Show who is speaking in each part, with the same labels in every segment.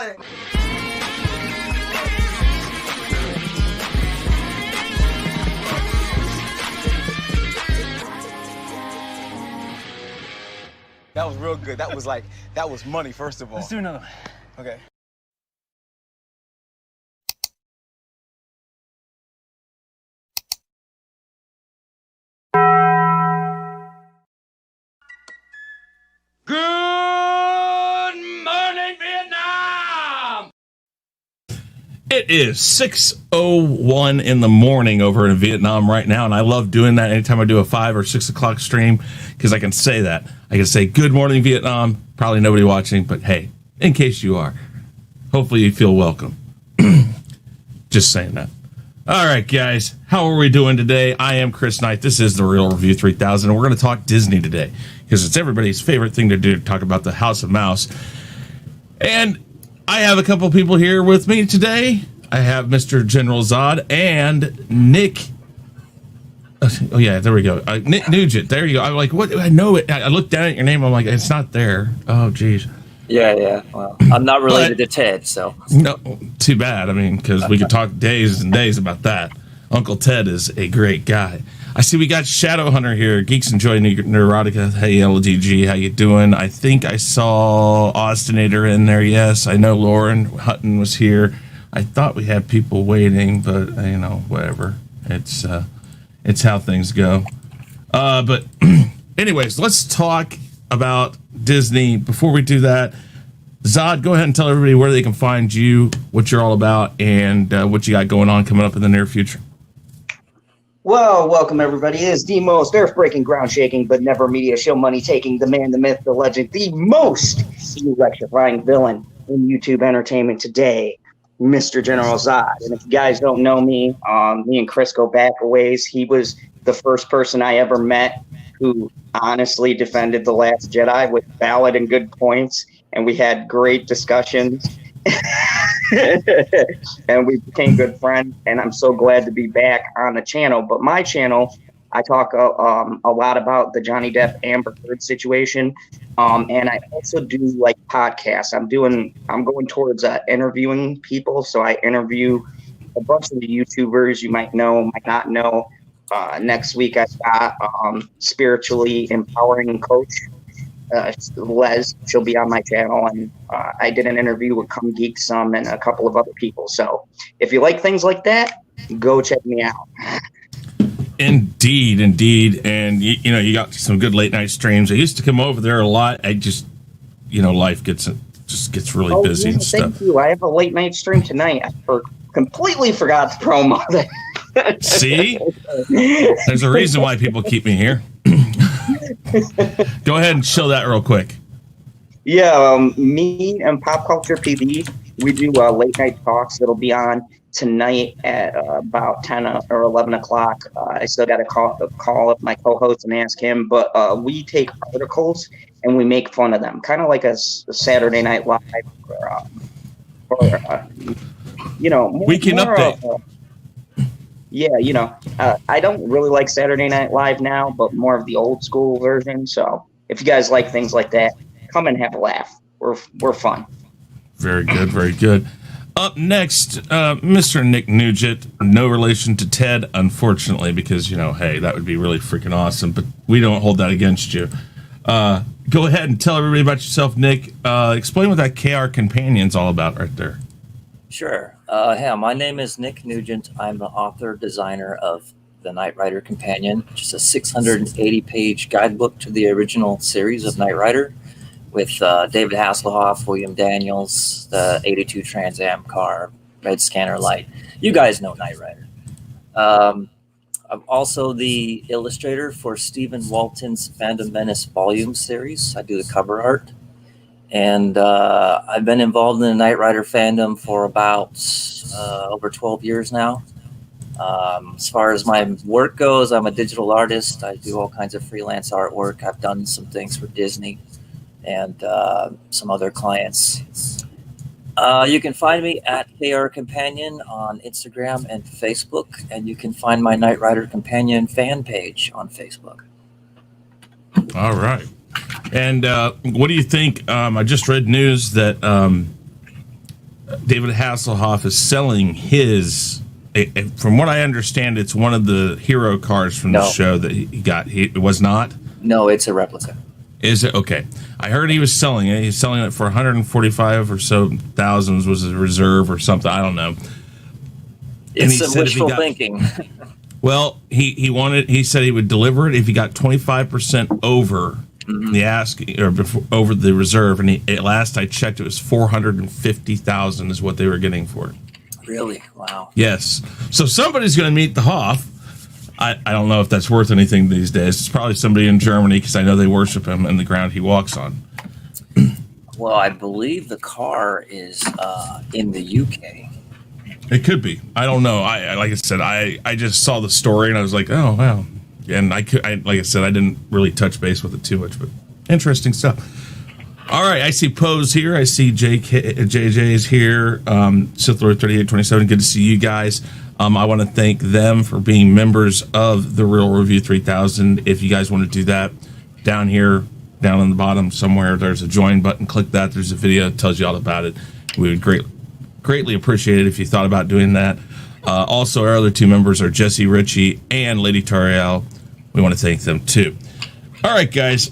Speaker 1: got it. That was real good. That was money, first of all.
Speaker 2: Let's do another one.
Speaker 1: Okay.
Speaker 3: Good morning, Vietnam!
Speaker 4: It is 6:01 in the morning over in Vietnam right now, and I love doing that anytime I do a 5 or 6 o'clock stream because I can say that. I can say, good morning, Vietnam. Probably nobody watching, but hey, in case you are, hopefully you feel welcome. Just saying that. All right, guys, how are we doing today? I am Chris Knight. This is The Real Review 3000, and we're going to talk Disney today because it's everybody's favorite thing to do, to talk about the House of Mouse. And I have a couple people here with me today. I have Mr. General Zod and Nick. Oh, yeah, there we go. Nick Nugent. There you go. I'm like, what? I know it. I looked down at your name. I'm like, it's not there. Oh, geez.
Speaker 5: Yeah. Well, I'm not related to Ted, so.
Speaker 4: No, too bad. I mean, because we could talk days and days about that. Uncle Ted is a great guy. I see we got Shadow Hunter here. Geeks Enjoy Neurotica. Hey, LDG, how you doing? I think I saw Austinator in there. Yes, I know Lauren Hutton was here. I thought we had people waiting, but you know, whatever. It's how things go. But anyways, let's talk about Disney. Before we do that, Zod, go ahead and tell everybody where they can find you, what you're all about, and what you got going on coming up in the near future.
Speaker 6: Well, welcome everybody. It is the most earth-breaking, ground-shaking, but never media show money-taking, the man, the myth, the legend, the most electrifying villain in YouTube entertainment today, Mr. General Zod. And if you guys don't know me, me and Chris go back a ways. He was the first person I ever met who honestly defended The Last Jedi with valid and good points, and we had great discussions. And we became good friends, and I'm so glad to be back on the channel. But my channel, I talk a lot about the Johnny Depp Amber Heard situation, and I also do like podcasts. I'm going towards interviewing people, so I interview a bunch of the YouTubers you might know, might not know. Next week I've got spiritually empowering coach Les. She'll be on my channel, and I did an interview with Come Geek Some and a couple of other people. So if you like things like that, go check me out.
Speaker 4: Indeed. And you got some good late night streams. I used to come over there a lot. I just, life gets really busy and stuff.
Speaker 6: Thank you. I have a late night stream tonight. I completely forgot to promo that.
Speaker 4: See, there's a reason why people keep me here. Go ahead and show that real quick.
Speaker 6: Yeah, me and Pop Culture PB, we do late night talks. It'll be on tonight at about 10 or 11 o'clock. I still got to call up my co-host and ask him, but we take articles and we make fun of them, kind of like a Saturday Night Live
Speaker 4: Weekend Update.
Speaker 6: I don't really like Saturday Night Live now, but more of the old school version. So if you guys like things like that, come and have a laugh. We're fun.
Speaker 4: Very good, very good. Up next, Mr. Nick Nugent. No relation to Ted, unfortunately, because, hey, that would be really freaking awesome, but we don't hold that against you. Go ahead and tell everybody about yourself, Nick. Explain what that KR Companion's all about right there.
Speaker 5: Sure. My name is Nick Nugent. I'm the author, designer of the Knight Rider Companion, which is a 680-page guidebook to the original series of Knight Rider with David Hasselhoff, William Daniels, the 82 Trans Am car, red scanner light. You guys know Knight Rider. I'm also the illustrator for Stephen Walton's Phantom Menace Volume series. I do the cover art. And I've been involved in the Knight Rider fandom for about over 12 years now. As far as my work goes, I'm a digital artist. I do all kinds of freelance artwork. I've done some things for Disney and some other clients. You can find me at KR Companion on Instagram and Facebook, and you can find my Knight Rider Companion fan page on Facebook.
Speaker 4: All right. And what do you think? I just read news that David Hasselhoff is selling his. From what I understand, it's one of the hero cars from the show that he got. It was not.
Speaker 5: No, it's a replica.
Speaker 4: Is it okay? I heard he was selling it. He's selling it for 145 or so thousands. Was a reserve or something? I don't know.
Speaker 5: It's some wishful thinking.
Speaker 4: Well, he said he would deliver it if he got 25% over the ask or over the reserve. And at last I checked, it was 450,000 is what they were getting for it.
Speaker 5: Really? Wow.
Speaker 4: Yes. So somebody's going to meet the Hoff. I don't know if that's worth anything these days. It's probably somebody in Germany because I know they worship him and the ground he walks on.
Speaker 5: Well, I believe the car is in the UK.
Speaker 4: It could be. I don't know. I like I said, I just saw the story and I was like, oh wow. And like I said, I didn't really touch base with it too much, but interesting stuff. All right, I see Pose here. I see JJ's here. Sith Lord 3827. Good to see you guys. I want to thank them for being members of the Real Review 3000. If you guys want to do that, down here, down on the bottom somewhere, there's a join button. Click that. There's a video that tells you all about it. We would greatly appreciate it if you thought about doing that. Also, our other two members are Jesse Ritchie and Lady Tariel. We want to thank them too. All right, guys.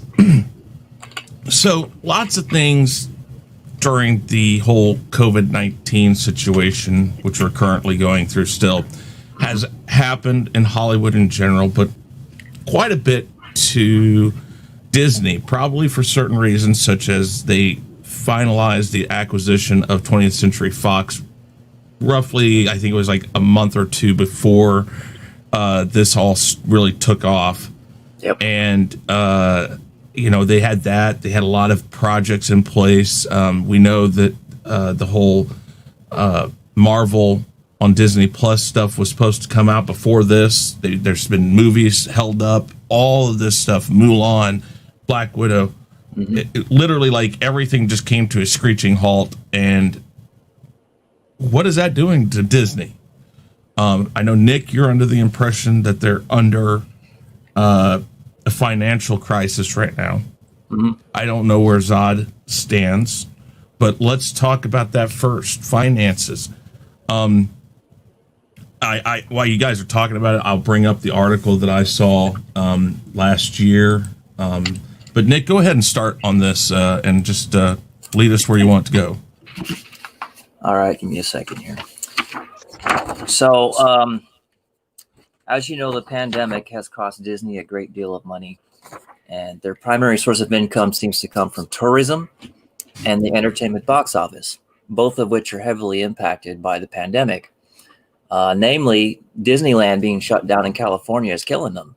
Speaker 4: So lots of things during the whole COVID-19 situation, which we're currently going through still, has happened in Hollywood in general, but quite a bit to Disney, probably for certain reasons, such as they finalized the acquisition of 20th Century Fox roughly, I think it was like a month or two before this all really took off.
Speaker 5: Yep.
Speaker 4: And, they had that. They had a lot of projects in place. We know that the whole Marvel on Disney Plus stuff was supposed to come out before this. There's been movies held up, all of this stuff, Mulan, Black Widow. It literally, like, everything just came to a screeching halt. And what is that doing to Disney? I know, Nick, you're under the impression that they're under a financial crisis right now. I don't know where Zod stands, but let's talk about that first. Finances. While you guys are talking about it, I'll bring up the article that I saw last year. But Nick, go ahead and start on this and just lead us where you want to go.
Speaker 5: All right, give me a second here. So, as you know, the pandemic has cost Disney a great deal of money, and their primary source of income seems to come from tourism and the entertainment box office, both of which are heavily impacted by the pandemic. Namely, Disneyland being shut down in California is killing them.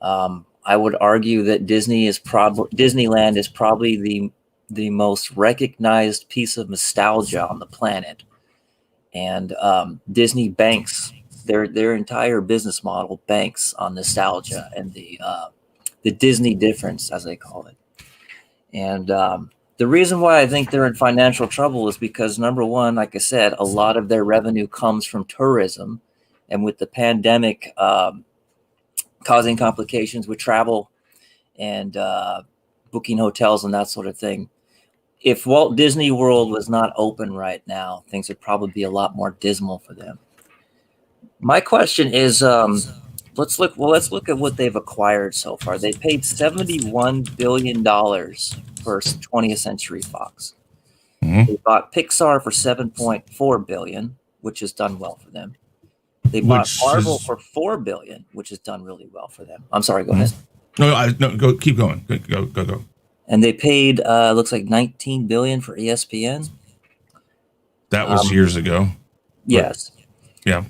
Speaker 5: I would argue that Disneyland is probably the most recognized piece of nostalgia on the planet, and Disney banks their entire business model banks on nostalgia and the Disney difference, as they call it. And the reason why I think they're in financial trouble is because, number one, like I said, a lot of their revenue comes from tourism, and with the pandemic causing complications with travel and booking hotels and that sort of thing. If Walt Disney World was not open right now, things would probably be a lot more dismal for them. My question is, let's look at what they've acquired so far. They paid $71 billion for 20th Century Fox. They bought Pixar for $7.4 billion, which has done well for them. They bought Marvel for $4 billion, which has done really well for them. I'm sorry, go ahead.
Speaker 4: No, keep going. Go.
Speaker 5: And they paid, looks like $19 billion for ESPN.
Speaker 4: That was years ago.
Speaker 5: Yes.
Speaker 4: Yeah.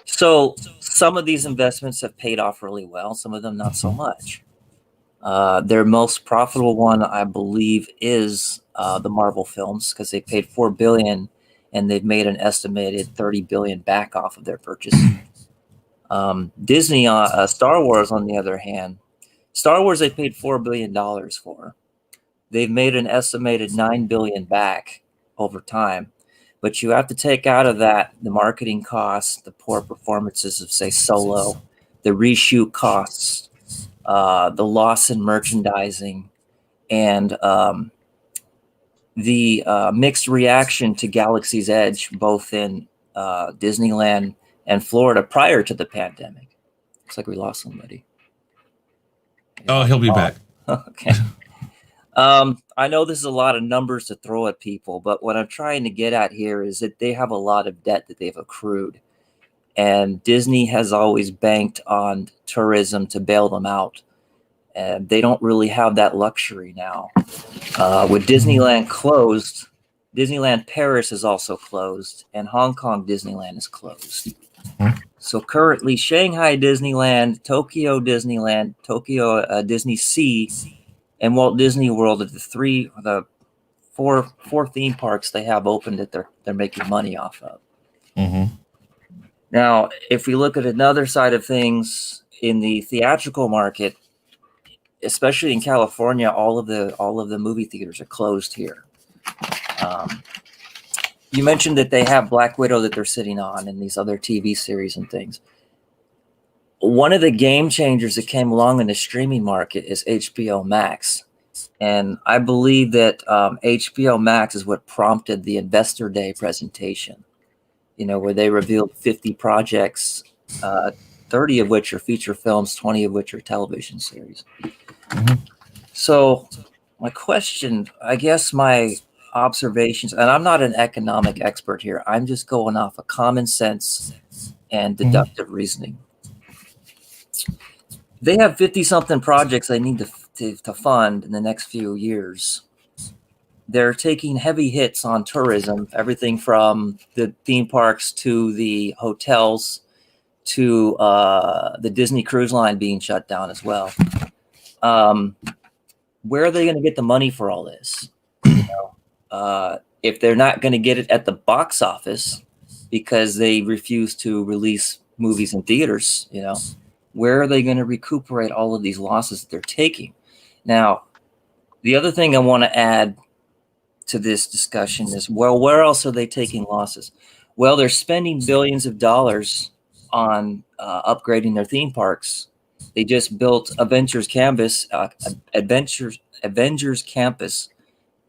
Speaker 5: So some of these investments have paid off really well. Some of them not so much. Their most profitable one, I believe, is the Marvel films, because they paid $4 billion and they've made an estimated $30 billion back off of their purchase. Disney, Star Wars, on the other hand, Star Wars they paid $4 billion for. They've made an estimated $9 billion back over time. But you have to take out of that the marketing costs, the poor performances of, say, Solo, the reshoot costs, the loss in merchandising, and the mixed reaction to Galaxy's Edge, both in Disneyland and Florida prior to the pandemic. Looks like we lost somebody.
Speaker 4: Oh, he'll be back.
Speaker 5: Okay. I know this is a lot of numbers to throw at people, but what I'm trying to get at here is that they have a lot of debt that they've accrued. And Disney has always banked on tourism to bail them out. And they don't really have that luxury now. With Disneyland closed, Disneyland Paris is also closed, and Hong Kong Disneyland is closed. So currently, Shanghai Disneyland, Tokyo Disneyland, Tokyo Disney Sea, and Walt Disney World are the four theme parks they have open that they're making money off of.
Speaker 4: Mm-hmm.
Speaker 5: Now, if we look at another side of things in the theatrical market, especially in California, all of the movie theaters are closed here. You mentioned that they have Black Widow that they're sitting on and these other TV series and things. One of the game changers that came along in the streaming market is HBO Max. And I believe that HBO Max is what prompted the Investor Day presentation, where they revealed 50 projects, 30 of which are feature films, 20 of which are television series. Mm-hmm. So my question, I guess my observations, and I'm not an economic expert here, I'm just going off of common sense and deductive reasoning. They have 50-something projects they need to fund in the next few years. They're taking heavy hits on tourism, everything from the theme parks to the hotels to the Disney Cruise Line being shut down as well. Where are they going to get the money for all this? If they're not going to get it at the box office because they refuse to release movies in theaters, where are they going to recuperate all of these losses that they're taking? Now, the other thing I want to add to this discussion is, well, where else are they taking losses? Well, they're spending billions of dollars on upgrading their theme parks. They just built Avengers Campus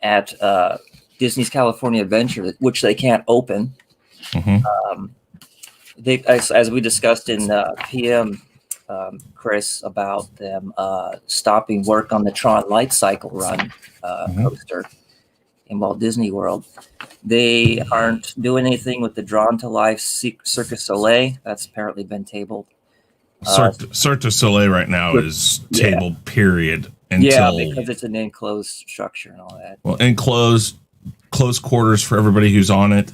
Speaker 5: at Disney's California Adventure, which they can't open. Mm-hmm. As we discussed in PM, Chris, about them stopping work on the Tron Light Cycle run coaster in Walt Disney World. They aren't doing anything with the Drawn to Life Circus Soleil. That's apparently been tabled.
Speaker 4: Cirque du Soleil right now is tabled, period. Until,
Speaker 5: because it's an enclosed structure and all that.
Speaker 4: Well, enclosed, close quarters for everybody who's on it.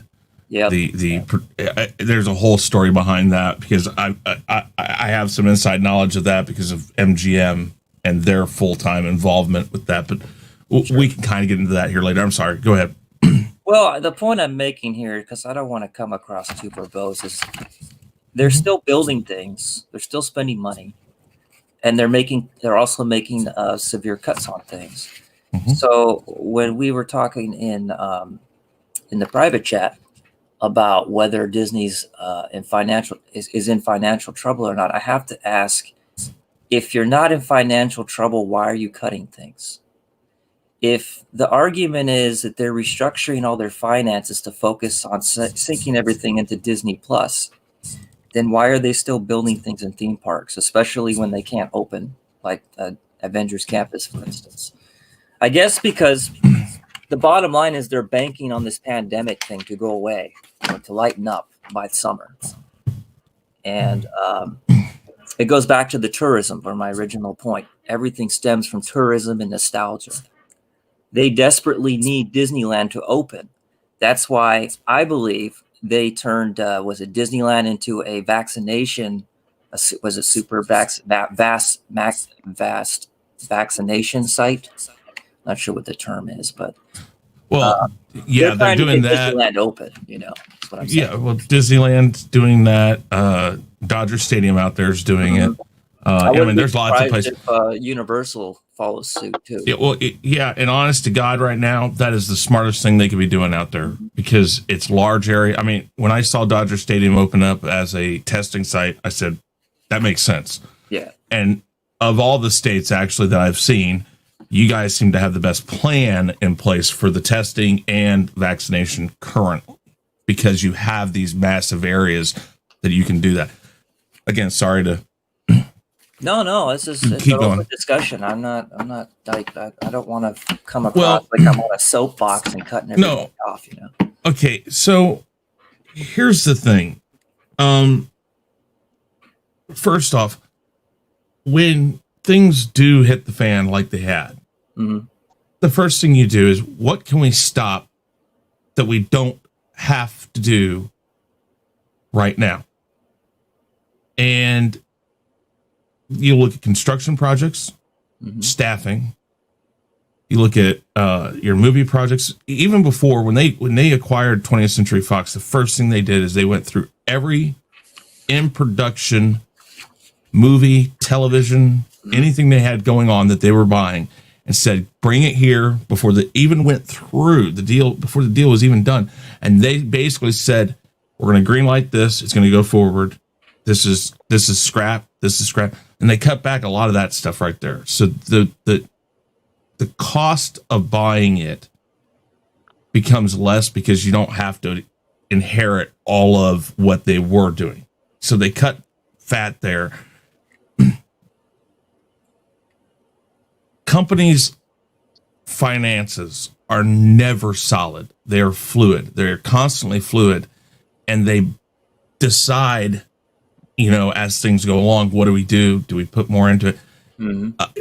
Speaker 5: Yeah.
Speaker 4: There's a whole story behind that because I have some inside knowledge of that because of MGM and their full-time involvement with that. But we can kind of get into that here later. I'm sorry. Go ahead.
Speaker 5: Well, the point I'm making here, because I don't want to come across too verbose, is they're still building things. They're still spending money. And they're also making severe cuts on things. Mm-hmm. So when we were talking in the private chat about whether Disney's in financial trouble or not, I have to ask, if you're not in financial trouble, why are you cutting things? If the argument is that they're restructuring all their finances to focus on sinking everything into Disney Plus, then why are they still building things in theme parks, especially when they can't open, like Avengers Campus, for instance? I guess because the bottom line is they're banking on this pandemic thing to go away, to lighten up by summer. And it goes back to the tourism, or my original point. Everything stems from tourism and nostalgia. They desperately need Disneyland to open. That's why I believe they turned Disneyland into a vaccination? Was it super vast vaccination site? Not sure what the term is, but they're doing that. Disneyland open, That's what I'm saying. Yeah, well,
Speaker 4: Disneyland's doing that. Dodger Stadium out there is doing it. There's lots of places.
Speaker 5: If, Universal follows suit too.
Speaker 4: Yeah, and honest to God, right now, that is the smartest thing they could be doing out there because it's large area. I mean, when I saw Dodger Stadium open up as a testing site, I said that makes sense.
Speaker 5: Yeah,
Speaker 4: and of all the states actually that I've seen, You guys seem to have the best plan in place for the testing and vaccination currently, because you have these massive areas that you can do that. Again, sorry to.
Speaker 5: No, it's an open discussion. I'm not like, I don't want to come across like I'm on a soapbox and cutting everything off, you know?
Speaker 4: Okay. So here's the thing. First off, when things do hit the fan like they had, the first thing you do is, what can we stop that we don't have to do right now? And you look at construction projects, staffing. You look at your movie projects. Even before, when they acquired 20th Century Fox, the first thing they did is they went through every in production movie, television, anything they had going on that they were buying, and said, bring it here before they even went through the deal, before the deal was even done. And they basically said, we're going to green light this. It's going to go forward. This is scrap. This is scrap. And they cut back a lot of that stuff right there. So the cost of buying it becomes less because you don't have to inherit all of what they were doing. So they cut fat there. Companies' finances are never solid. They're fluid. They're constantly fluid, and they decide, as things go along, what do we do? Do we put more into it?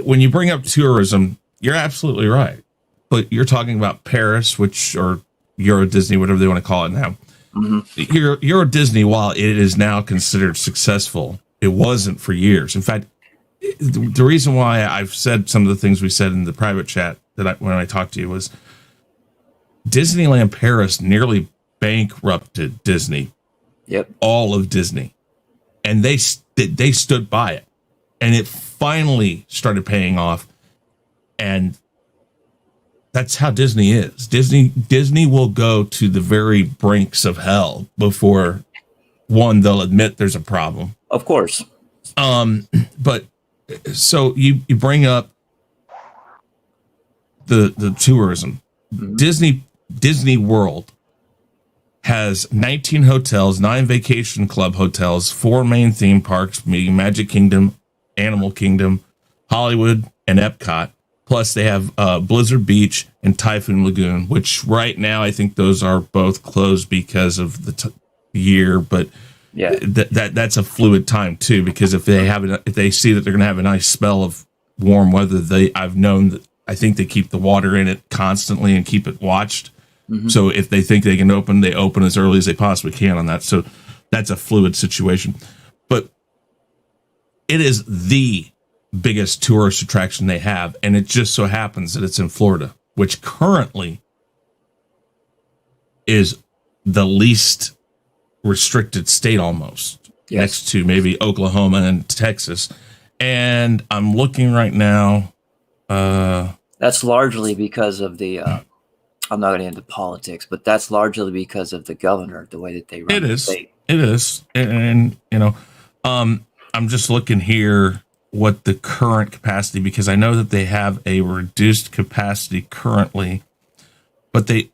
Speaker 4: When you bring up tourism, you're absolutely right. But you're talking about Paris, or Euro Disney, whatever they want to call it now. Euro Disney, while it is now considered successful, it wasn't for years. In fact, the reason why I've said some of the things we said in the private chat when I talked to you was Disneyland Paris nearly bankrupted Disney.
Speaker 5: Yep.
Speaker 4: All of Disney. And they stood by it. And it finally started paying off. And that's how Disney is. Disney will go to the very brinks of hell before, one, they'll admit there's a problem.
Speaker 5: Of course.
Speaker 4: But so you bring up the tourism. Disney World has 19 hotels, 9 vacation club hotels, 4 main theme parks, meaning Magic Kingdom, Animal Kingdom, Hollywood, and Epcot. Plus they have Blizzard Beach and Typhoon Lagoon, which right now I think those are both closed because of the year, but yeah, that's a fluid time too, because if they see that they're going to have a nice spell of warm weather, I've known that I think they keep the water in it constantly and keep it watched. So if they think they can open, they open as early as they possibly can on that. So that's a fluid situation, but it is the biggest tourist attraction they have. And it just so happens that it's in Florida, which currently is the least restricted state almost, next to maybe Oklahoma and Texas. And I'm looking right now.
Speaker 5: That's largely because of the, I'm not going to get into politics, but that's largely because of the governor, the way that they run the state.
Speaker 4: It is. And I'm just looking here what the current capacity, because I know that they have a reduced capacity currently, but they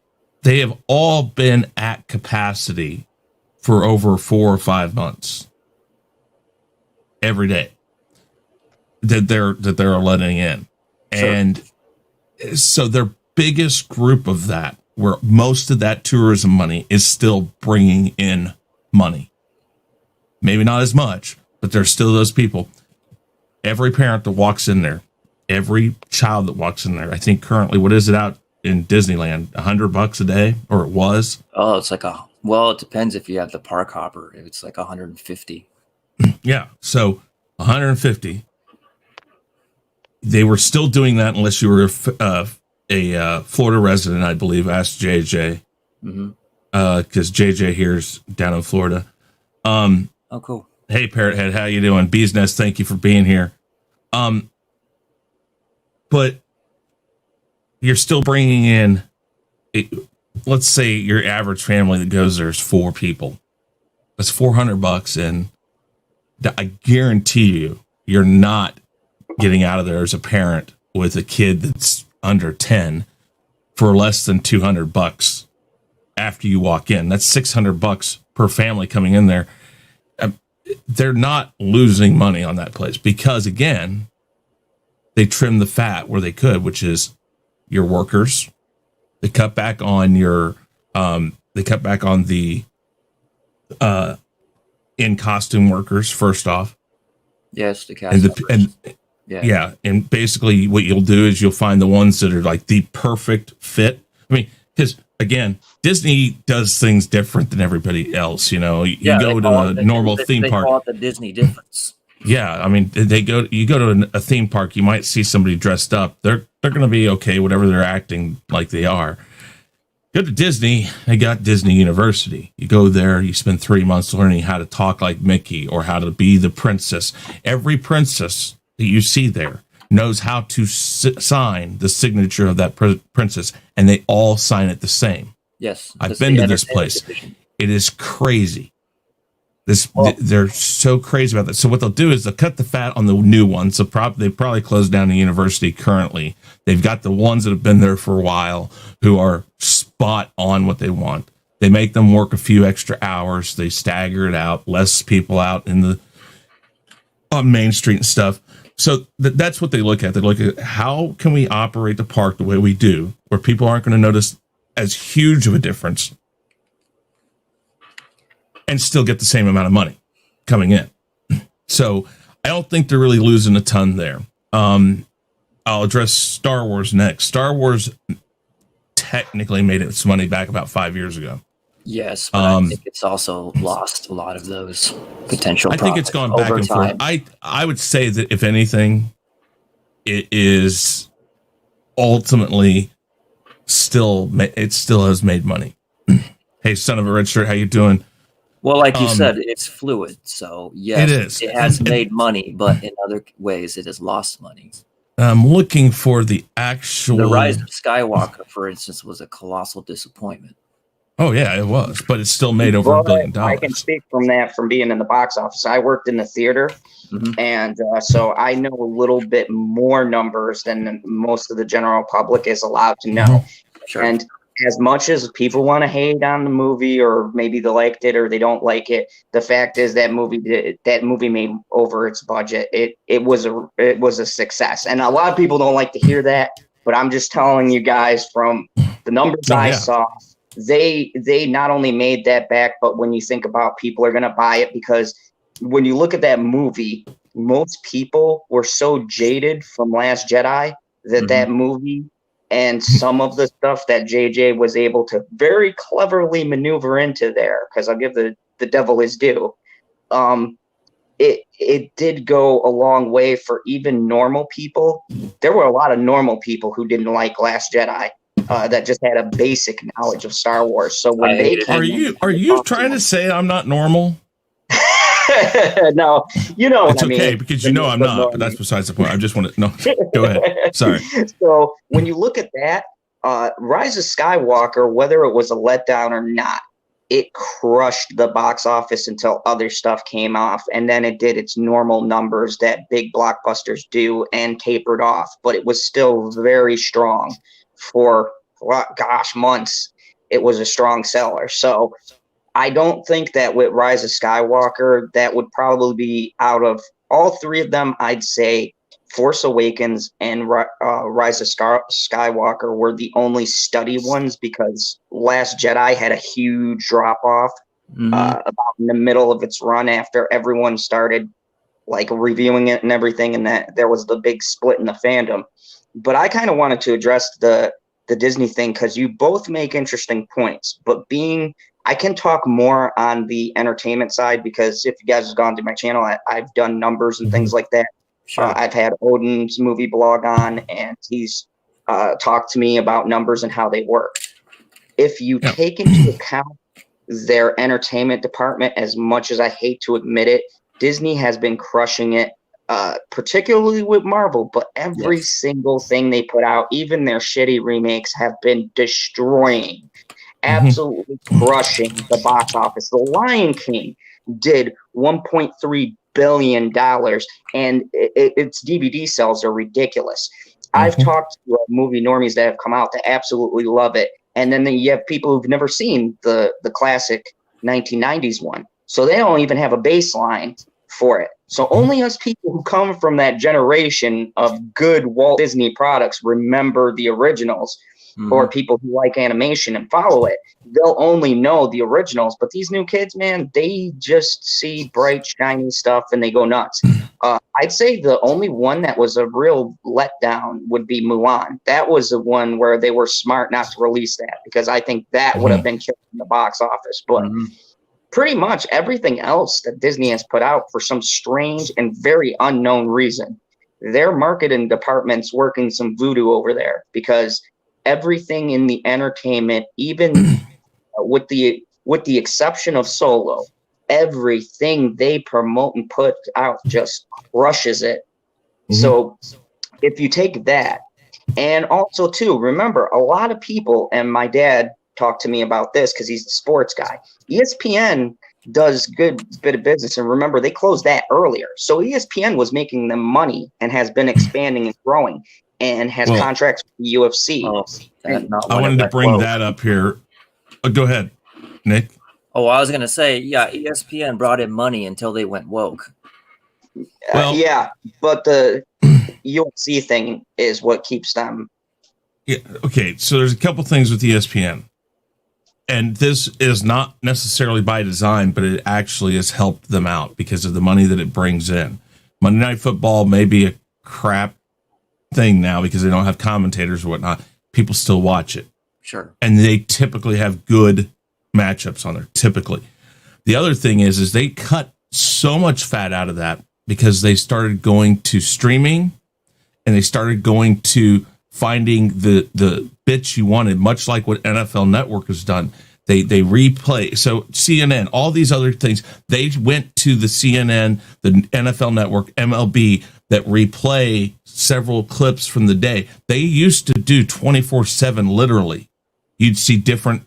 Speaker 4: have all been at capacity for over 4 or 5 months every day that they're letting in. Sure. And so their biggest group of that, where most of that tourism money is still bringing in money, maybe not as much, but there's still those people. Every parent that walks in there, every child that walks in there, I think currently, what is it out in Disneyland? $100 a day, or it was?
Speaker 5: Oh, it's like it depends if you have the park hopper. It's like 150.
Speaker 4: Yeah. So 150. They were still doing that unless you were a Florida resident, I believe. Asked JJ. Because JJ here's down in Florida.
Speaker 5: Oh, cool.
Speaker 4: Hey, Parrot Head, how you doing? Bee's Nest, thank you for being here. But you're still bringing in, let's say your average family that goes there is 4 people. That's $400, and I guarantee you're not getting out of there as a parent with a kid that's under 10 for less than $200 after you walk in. That's $600 per family coming in there. They're not losing money on that place because, again, they trim the fat where they could, which is your workers. They cut back on your, they cut back on the in costume workers first off.
Speaker 5: Yes, the cast members.
Speaker 4: Yeah, and basically what you'll do is you'll find the ones that are like the perfect fit. I mean, because again, Disney does things different than everybody else. You know, you go to a normal theme park.
Speaker 5: They call it the Disney difference.
Speaker 4: Yeah, I mean, you go to a theme park, you might see somebody dressed up. They're going to be okay, whatever they're acting like they are. Go to Disney, they got Disney University. You go there, you spend 3 months learning how to talk like Mickey or how to be the princess. Every princess that you see there knows how to sign the signature of that princess, and they all sign it the same.
Speaker 5: Yes.
Speaker 4: I've been to this place. It is crazy. They're so crazy about that. So what they'll do is they'll cut the fat on the new ones. So they probably closed down the university currently. They've got the ones that have been there for a while who are spot on what they want. They make them work a few extra hours. They stagger it out, less people out on Main Street and stuff. So that's what they look at. They look at how can we operate the park the way we do, where people aren't going to notice as huge of a difference and still get the same amount of money coming in. So I don't think they're really losing a ton there. I'll address Star Wars next. Star Wars technically made its money back about 5 years ago.
Speaker 5: Yes, but I think it's also lost a lot of those potential profits.
Speaker 4: I think it's gone back and forth. I would say that if anything, it is ultimately it still has made money. Hey, son of a red shirt, how you doing?
Speaker 5: Well, like you said, it's fluid. So yes, it has made money, but in other ways, it has lost money.
Speaker 4: I'm looking for the actual.
Speaker 5: The Rise of Skywalker, for instance, was a colossal disappointment.
Speaker 4: Oh yeah, it was, but it still made over $1 billion.
Speaker 6: I can speak from that from being in the box office. I worked in the theater, and so I know a little bit more numbers than most of the general public is allowed to know.
Speaker 5: Sure.
Speaker 6: And as much as people want to hate on the movie, or maybe they liked it or they don't like it, the fact is that movie made over its budget. It was a success, and a lot of people don't like to hear that. But I'm just telling you guys from the numbers I saw. They not only made that back, but when you think about people are going to buy it, because when you look at that movie, most people were so jaded from Last Jedi that movie and some of the stuff that JJ was able to very cleverly maneuver into there, because I'll give the devil his due. It did go a long way for even normal people. There were a lot of normal people who didn't like Last Jedi. That just had a basic knowledge of Star Wars. So when
Speaker 4: are you trying to say I'm not normal?
Speaker 6: No, you know what
Speaker 4: it's
Speaker 6: I mean.
Speaker 4: Okay, because you know I'm not, but that's besides the point. I just want to go ahead. Sorry.
Speaker 6: So when you look at that, Rise of Skywalker, whether it was a letdown or not, it crushed the box office until other stuff came off, and then it did its normal numbers that big blockbusters do and tapered off. But it was still very strong. For months, it was a strong seller. So I don't think that with Rise of Skywalker, that would probably be out of all three of them. I'd say Force Awakens and Rise of Skywalker were the only steady ones, because Last Jedi had a huge drop off about in the middle of its run after everyone started like reviewing it and everything, and that there was the big split in the fandom. But I kind of wanted to address the Disney thing, because you both make interesting points. But I can talk more on the entertainment side, because if you guys have gone to my channel, I've done numbers and things like that.
Speaker 5: Sure.
Speaker 6: I've had Odin's movie blog on, and he's talked to me about numbers and how they work. If you take into account their entertainment department, as much as I hate to admit it, Disney has been crushing it. Particularly with Marvel, but every single thing they put out, even their shitty remakes, have been destroying, absolutely crushing the box office. The Lion King did $1.3 billion, and its DVD sales are ridiculous. I've talked to movie normies that have come out that absolutely love it. And then you have people who've never seen the classic 1990s one. So they don't even have a baseline for it. So only us people who come from that generation of good Walt Disney products remember the originals, or people who like animation and follow it. They'll only know the originals. But these new kids, man, they just see bright, shiny stuff and they go nuts. I'd say the only one that was a real letdown would be Mulan. That was the one where they were smart not to release that, because I think that would have been killed in the box office. But pretty much everything else that Disney has put out, for some strange and very unknown reason, their marketing department's working some voodoo over there, because everything in the entertainment, even with the exception of Solo, everything they promote and put out just crushes it. So if you take that, and also too, remember, a lot of people, and my dad talked to me about this because he's a sports guy, ESPN does good bit of business, and remember, they closed that earlier. So ESPN was making them money and has been expanding and growing and has contracts with the UFC.
Speaker 4: I wanted to bring that up here. Go ahead, Nick.
Speaker 5: Oh, I was going to say, yeah, ESPN brought in money until they went woke.
Speaker 6: Yeah, but the UFC thing is what keeps them.
Speaker 4: Yeah. Okay. So there's a couple things with ESPN, and this is not necessarily by design, but it actually has helped them out because of the money that it brings in. Monday Night Football may be a crap thing now because they don't have commentators or whatnot. People still watch it.
Speaker 5: Sure.
Speaker 4: And they typically have good matchups on there. Typically. The other thing is they cut so much fat out of that because they started going to streaming, and they started going to finding the bits you wanted, much like what NFL Network has done. They replay. So CNN, all these other things, they went to the CNN, the NFL Network, MLB, that replay several clips from the day. They used to do 24/7, literally. You'd see different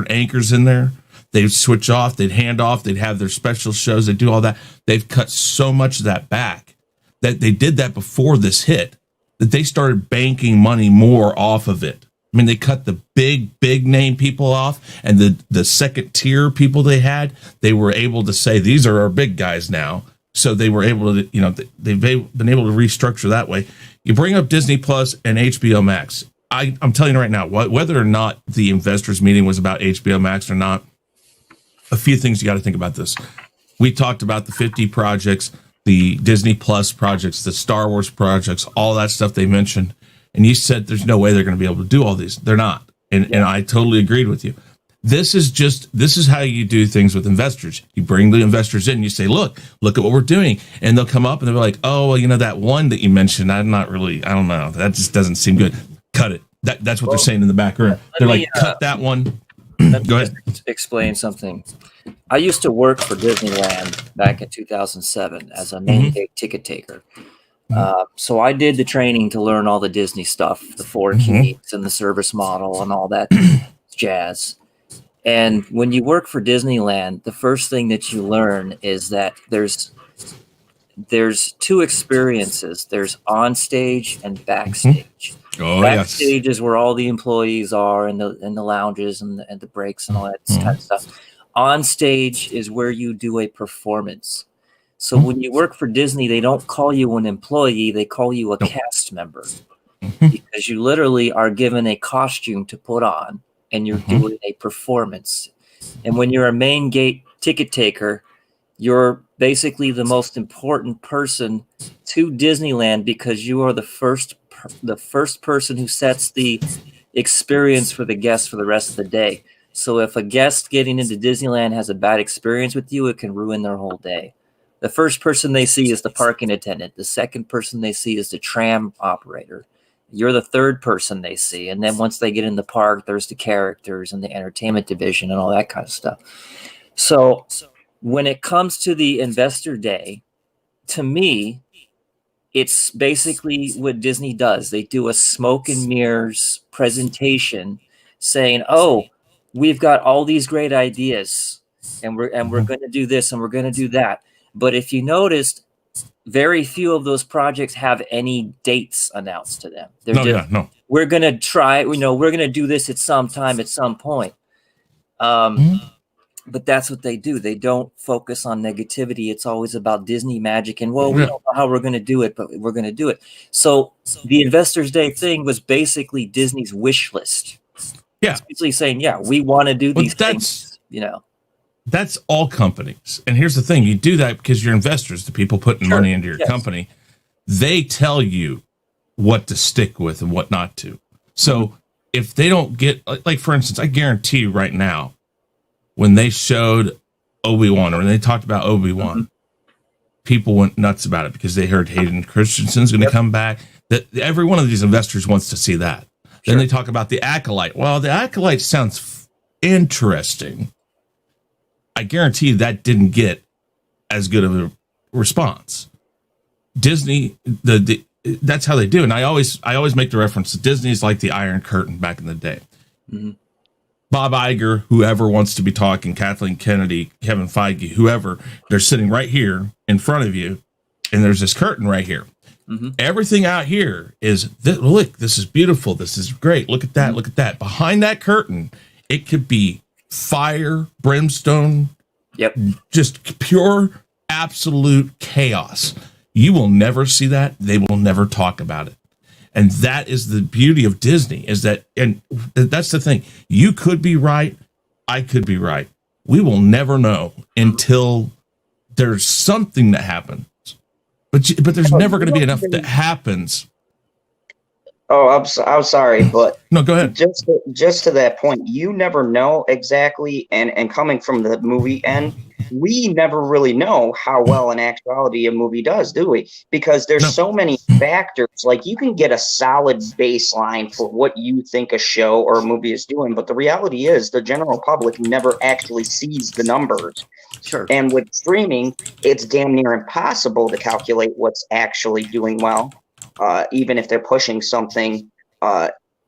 Speaker 4: anchors in there. They'd switch off, they'd hand off, they'd have their special shows, they'd do all that. They've cut so much of that back that they did that before this hit, that they started banking money more off of it. I mean, they cut the big name people off, and the second tier people they had, they were able to say, these are our big guys now. So they were able to, they've been able to restructure that way. You bring up Disney Plus and HBO Max. I'm telling you right now, whether or not the investors meeting was about HBO Max or not, a few things you got to think about this. We talked about the 50 projects, the Disney Plus projects, the Star Wars projects, all that stuff they mentioned. And you said there's no way they're going to be able to do all these. They're not. And I totally agreed with you. This is how you do things with investors. You bring the investors in and you say, look at what we're doing. And they'll come up and they'll be like, oh, well, that one that you mentioned, I don't know. That just doesn't seem good. Cut it. That's what they're saying in the back room. They're like, cut that one. Go ahead.
Speaker 5: Explain something. I used to work for Disneyland back in 2007 as a main gate ticket taker. So I did the training to learn all the Disney stuff, the 4 keys and the service model and all that jazz. And when you work for Disneyland, the first thing that you learn is that there's 2 experiences. There's on stage and backstage.
Speaker 4: Oh,
Speaker 5: backstage is where all the employees are, and the lounges and the breaks and all that kind of stuff. On stage is where you do a performance. So when you work for Disney, they don't call you an employee, they call you a cast member, because you literally are given a costume to put on and you're doing a performance. And when you're a main gate ticket taker, you're basically the most important person to Disneyland, because you are the first person who sets the experience for the guests for the rest of the day. So if a guest getting into Disneyland has a bad experience with you, it can ruin their whole day. The first person they see is the parking attendant. The second person they see is the tram operator. You're the third person they see. And then once they get in the park, there's the characters and the entertainment division and all that kind of stuff. So when it comes to the investor day, to me, it's basically what Disney does. They do a smoke and mirrors presentation saying, oh, we've got all these great ideas and we're going to do this and we're going to do that. But if you noticed, very few of those projects have any dates announced to them. They're
Speaker 4: No.
Speaker 5: We're gonna try. We're gonna do this at some time, at some point. But that's what they do. They don't focus on negativity. It's always about Disney magic and, well, we don't know how we're going to do it, but we're going to do it. So the Investors Day thing was basically Disney's wish list.
Speaker 4: Yeah.
Speaker 5: It's basically saying, yeah, we want to do these things,
Speaker 4: That's all companies. And here's the thing. You do that because your investors, the people putting money into your company, they tell you what to stick with and what not to. So if they don't get, like, for instance, I guarantee you right now, when they showed Obi-Wan, or when they talked about Obi-Wan, people went nuts about it because they heard Hayden Christensen's going to come back. That every one of these investors wants to see that. Then they talk about the Acolyte. Well, the Acolyte sounds interesting. I guarantee you that didn't get as good of a response. Disney, that's how they do. And I always make the reference to Disney's like the Iron Curtain back in the day. Bob Iger, whoever wants to be talking, Kathleen Kennedy, Kevin Feige, whoever, they're sitting right here in front of you, and there's this curtain right here. Everything out here is, look, this is beautiful. This is great. Look at that. Look at that. Behind that curtain, it could be fire, brimstone, just pure, absolute chaos. You will never see that. They will never talk about it. And that is the beauty of Disney, is that, and that's the thing. You could be right. I could be right. We will never know until there's something that happens. But there's never going to be enough that happens.
Speaker 6: Oh, I'm sorry, but
Speaker 4: no, go ahead.
Speaker 6: Just to that point, you never know exactly, and coming from the movie end, we never really know how well in actuality a movie does, do we? Because there's so many factors. Like, you can get a solid baseline for what you think a show or a movie is doing, but the reality is the general public never actually sees the numbers. And with streaming, it's damn near impossible to calculate what's actually doing well. Even if they're pushing something,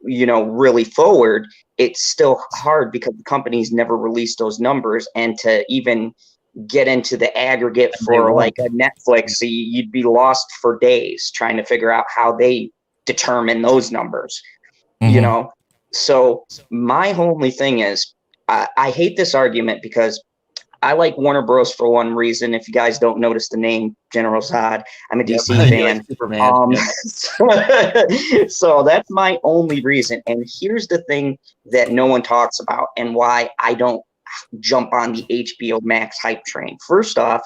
Speaker 6: really forward, it's still hard because the companies never release those numbers. And to even get into the aggregate for like a Netflix, you'd be lost for days trying to figure out how they determine those numbers, So my only thing is, I hate this argument because I like Warner Bros. For one reason. If you guys don't notice the name General Zod, I'm a DC fan. So that's my only reason. And here's the thing that no one talks about and why I don't jump on the HBO Max hype train. First off,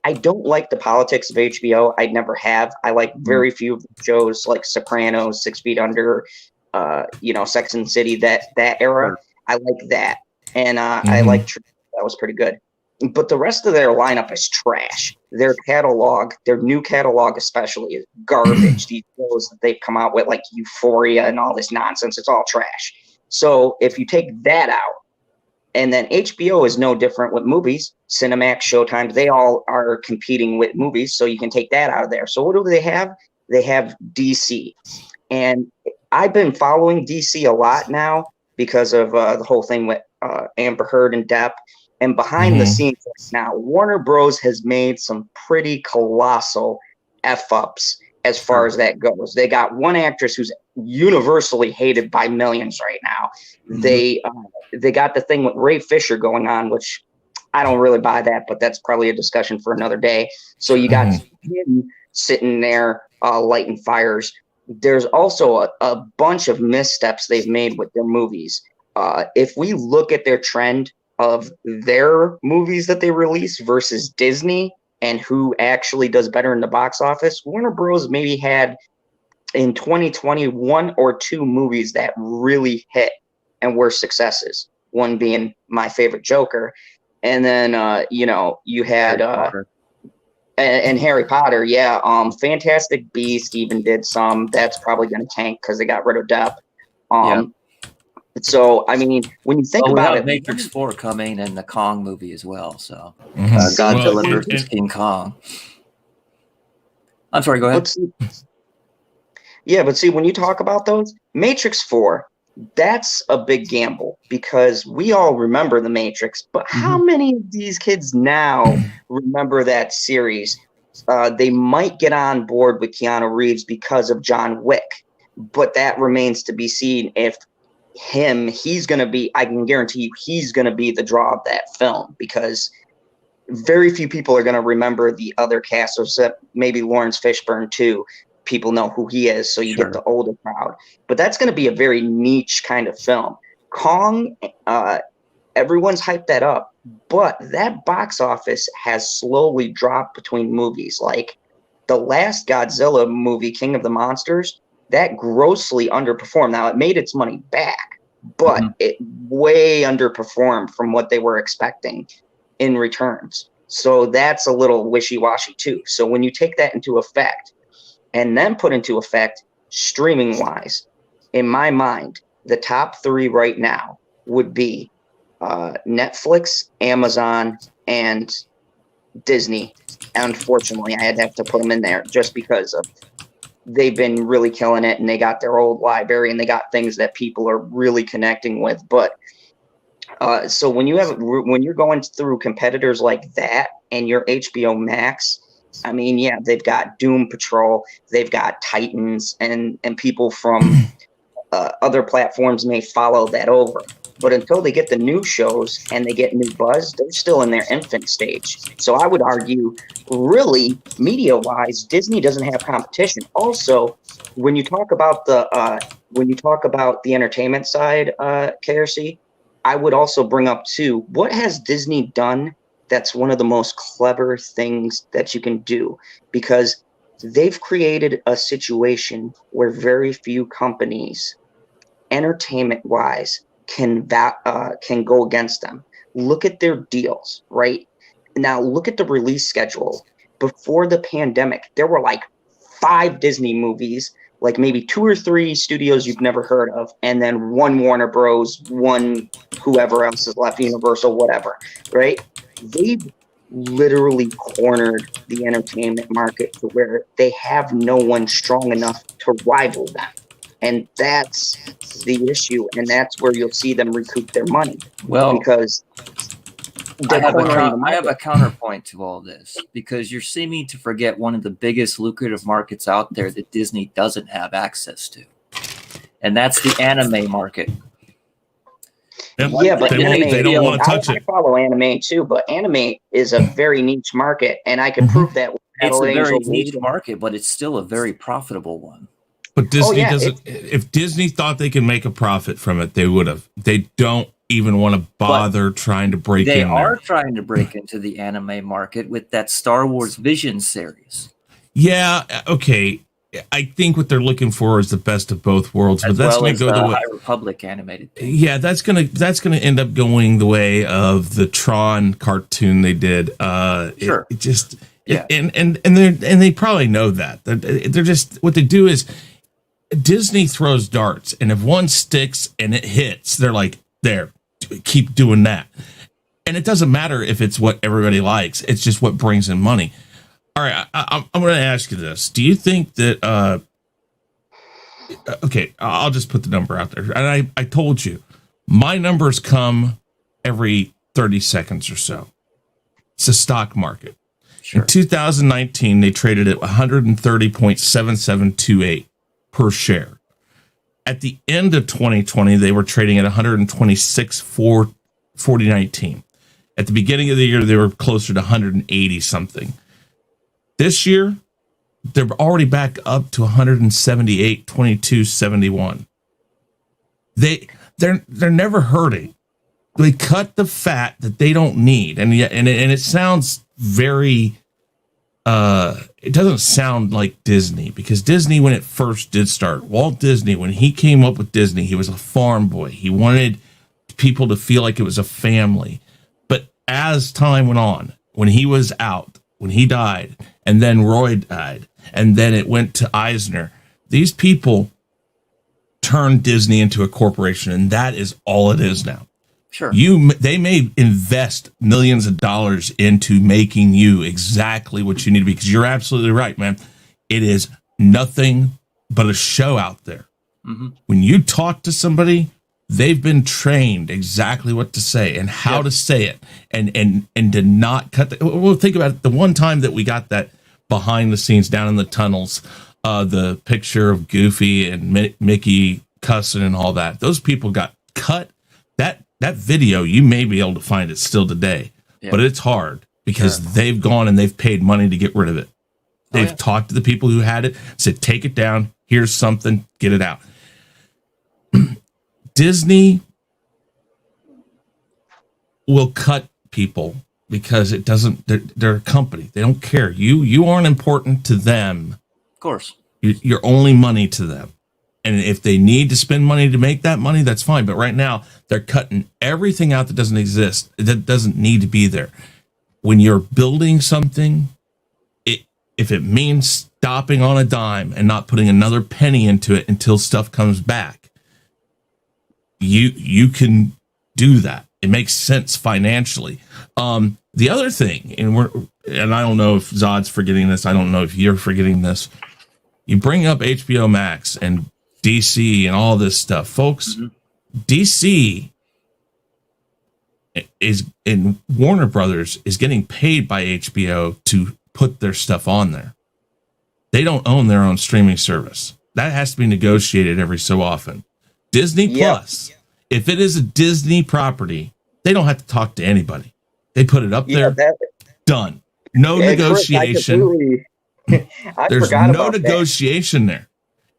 Speaker 6: I don't like the politics of HBO. I never have. I like very few shows like Sopranos, 6 Feet Under, Sex and the City, that era. I like that. And I like that was pretty good. But the rest of their lineup is trash. Their catalog, their new catalog especially, is garbage. These shows that they've come out with, like Euphoria and all this nonsense, it's all trash. So if you take that out, and then HBO is no different with movies, Cinemax, Showtime, they all are competing with movies, so you can take that out of there. So what do they have? They have DC. And I've been following DC a lot now because of the whole thing with Amber Heard and Depp. And behind the scenes now, Warner Bros. Has made some pretty colossal F-ups as far as that goes. They got one actress who's universally hated by millions right now. They got the thing with Ray Fisher going on, which I don't really buy that, but that's probably a discussion for another day. So you got him sitting there lighting fires. There's also a bunch of missteps they've made with their movies. If we look at their trend of their movies that they release versus Disney and who actually does better in the box office, Warner Bros. Maybe had in 2020 one or two movies that really hit and were successes. One being my favorite Joker, and then you had and Harry Potter, Fantastic Beast even did some. That's probably going to tank because they got rid of Depp. So, I mean, when you think about it,
Speaker 5: Matrix 4 coming and the Kong movie as well. So, Godzilla versus King Kong. I'm sorry, go ahead.
Speaker 6: But see, when you talk about those, Matrix 4, that's a big gamble because we all remember the Matrix. But how many of these kids now remember that series they might get on board with Keanu Reeves because of John Wick, but that remains to be seen. If he's going to be, I can guarantee you he's going to be the draw of that film, because very few people are going to remember the other cast, except maybe Lawrence Fishburne too. People know who he is, so you get the older crowd. But that's going to be a very niche kind of film. Kong, everyone's hyped that up, but that box office has slowly dropped between movies. Like the last Godzilla movie, King of the Monsters, that grossly underperformed. Now, it made its money back, but it way underperformed from what they were expecting in returns. So that's a little wishy-washy too. So when you take that into effect and then put into effect streaming-wise, in my mind, the top three right now would be Netflix, Amazon, and Disney. Unfortunately, I had to have to put them in there just because of they've been really killing it, and they got their old library, and they got things that people are really connecting with. But so when you're going through competitors like that and your HBO Max, I mean, yeah, they've got Doom Patrol, they've got Titans, and people from other platforms may follow that over. But until they get the new shows and they get new buzz, they're still in their infant stage. So I would argue, really, media-wise, Disney doesn't have competition. Also, when you talk about the entertainment side, KRC, I would also bring up too, what has Disney done that's one of the most clever things that you can do? Because they've created a situation where very few companies, entertainment-wise, can go against them. Look at their deals, right? Now look at the release schedule. Before the pandemic, there were like 5 Disney movies, like maybe 2 or 3 studios you've never heard of, and then 1 Warner Bros, 1 whoever else is left, Universal, whatever, right? They've literally cornered the entertainment market to where they have no one strong enough to rival them. And that's the issue, and that's where you'll see them recoup their money.
Speaker 5: Well,
Speaker 6: because
Speaker 5: I have a counterpoint to all this, because you're seeming to forget one of the biggest lucrative markets out there that Disney doesn't have access to, and that's the anime market.
Speaker 6: Yeah, but
Speaker 4: they don't want to touch it.
Speaker 6: I follow anime too, but anime is a very niche market, and I can prove that.
Speaker 5: It's a very niche market, but it's still a very profitable one.
Speaker 4: But Disney doesn't. If Disney thought they could make a profit from it, they would have. They don't even want to bother trying to break in. They are
Speaker 5: trying to break into the anime market with that Star Wars Vision series.
Speaker 4: Yeah, okay. I think what they're looking for is the best of both worlds, but that's going to go the way.
Speaker 5: High Republic animated thing.
Speaker 4: Yeah, that's gonna end up going the way of the Tron cartoon they did.
Speaker 5: Sure.
Speaker 4: It just and they probably know that. They're just, what they do is, Disney throws darts, and if one sticks and it hits, they're like, there, keep doing that. And it doesn't matter if it's what everybody likes. It's just what brings in money. All right, I'm going to ask you this. Do you think that, okay, I'll just put the number out there. And I told you, my numbers come every 30 seconds or so. It's a stock market. Sure. In 2019, they traded at 130.7728 per share. At the end of 2020, they were trading at 126.4019. At the beginning of the year, they were closer to 180 something. This year, they're already back up to 178.2271. They're never hurting. They cut the fat that they don't need, and it sounds very. It doesn't sound like Disney, because Disney, when it first did start, Walt Disney, when he came up with Disney, he was a farm boy. He wanted people to feel like it was a family. But as time went on, when he was out, when he died, and then Roy died, and then it went to Eisner, these people turned Disney into a corporation, and that is all it is now.
Speaker 5: Sure.
Speaker 4: They may invest millions of dollars into making you exactly what you need to be, because you're absolutely right, man. It is nothing but a show out there. Mm-hmm. When you talk to somebody, they've been trained exactly what to say and how to say it, and to not cut. Well, think about it. The one time that we got that behind the scenes down in the tunnels, the picture of Goofy and Mickey cussing and all that. Those people got cut. That video, you may be able to find it still today, but it's hard because they've gone and they've paid money to get rid of it. They've talked to the people who had it, said, take it down. Here's something, get it out. Disney will cut people because it doesn't, they're a company. They don't care. You aren't important to them.
Speaker 5: Of course.
Speaker 4: You're only money to them. And if they need to spend money to make that money, that's fine. But right now, they're cutting everything out that doesn't exist, that doesn't need to be there. When you're building something, if it means stopping on a dime and not putting another penny into it until stuff comes back, you can do that. It makes sense financially. The other thing, and I don't know if Zod's forgetting this, I don't know if you're forgetting this. You bring up HBO Max and DC and all this stuff, folks. DC is in Warner Brothers is getting paid by HBO to put their stuff on there. They don't own their own streaming service. That has to be negotiated every so often. Disney Plus, if it is a Disney property, they don't have to talk to anybody. They put it up there. Done. No negotiation. There's no negotiation there.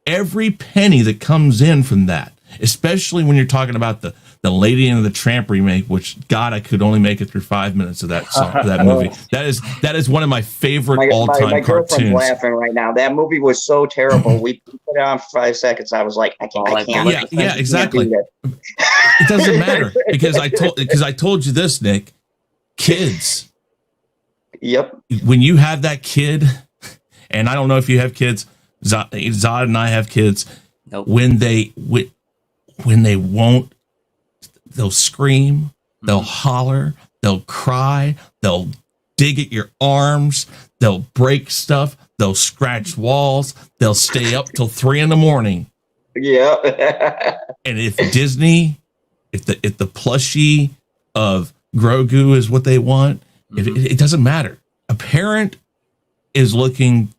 Speaker 4: Every penny that comes in from that, especially when you're talking about the Lady and the Tramp remake, which God, I could only make it through 5 minutes of that song, that movie. That is one of my favorite all-time
Speaker 6: my
Speaker 4: cartoons.
Speaker 6: girlfriend's laughing right now. That movie was so terrible. We put it on for 5 seconds. I was like, I can't.
Speaker 4: Yeah, exactly. It doesn't matter because I told you this, Nick. Kids.
Speaker 6: Yep.
Speaker 4: When you have that kid, and I don't know if you have kids, Zod and I have kids.
Speaker 5: Nope.
Speaker 4: When they won't, they'll scream, they'll holler, they'll cry, they'll dig at your arms, they'll break stuff, they'll scratch walls, they'll stay up till 3 a.m.
Speaker 6: Yeah.
Speaker 4: And if Disney, if the plushie of Grogu is what they want, it doesn't matter. A parent is looking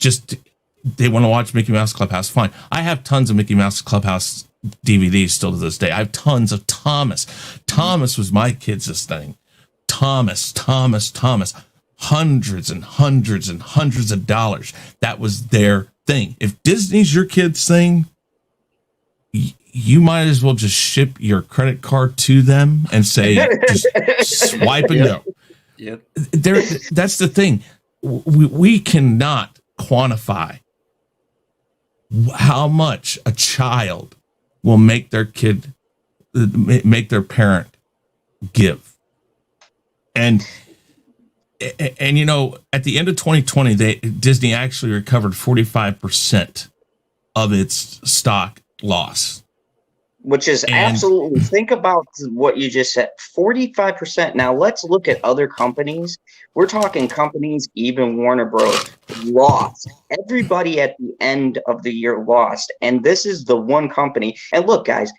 Speaker 4: they want to watch Mickey Mouse Clubhouse. Fine. I have tons of Mickey Mouse Clubhouse DVDs still to this day. I have tons of Thomas. Thomas was my kids' thing. Thomas. Hundreds and hundreds and hundreds of dollars. That was their thing. If Disney's your kid's thing, you might as well just ship your credit card to them and say, just swipe and go.
Speaker 5: Yep.
Speaker 4: That's the thing. We cannot quantify how much a child will make their parent give. And you know, at the end of 2020, Disney actually recovered 45% of its stock loss.
Speaker 6: Which is absolutely, think about what you just said, 45%. Now let's look at other companies. We're talking companies, even Warner Bros. Lost. Everybody at the end of the year lost. And this is the one company. And look, guys,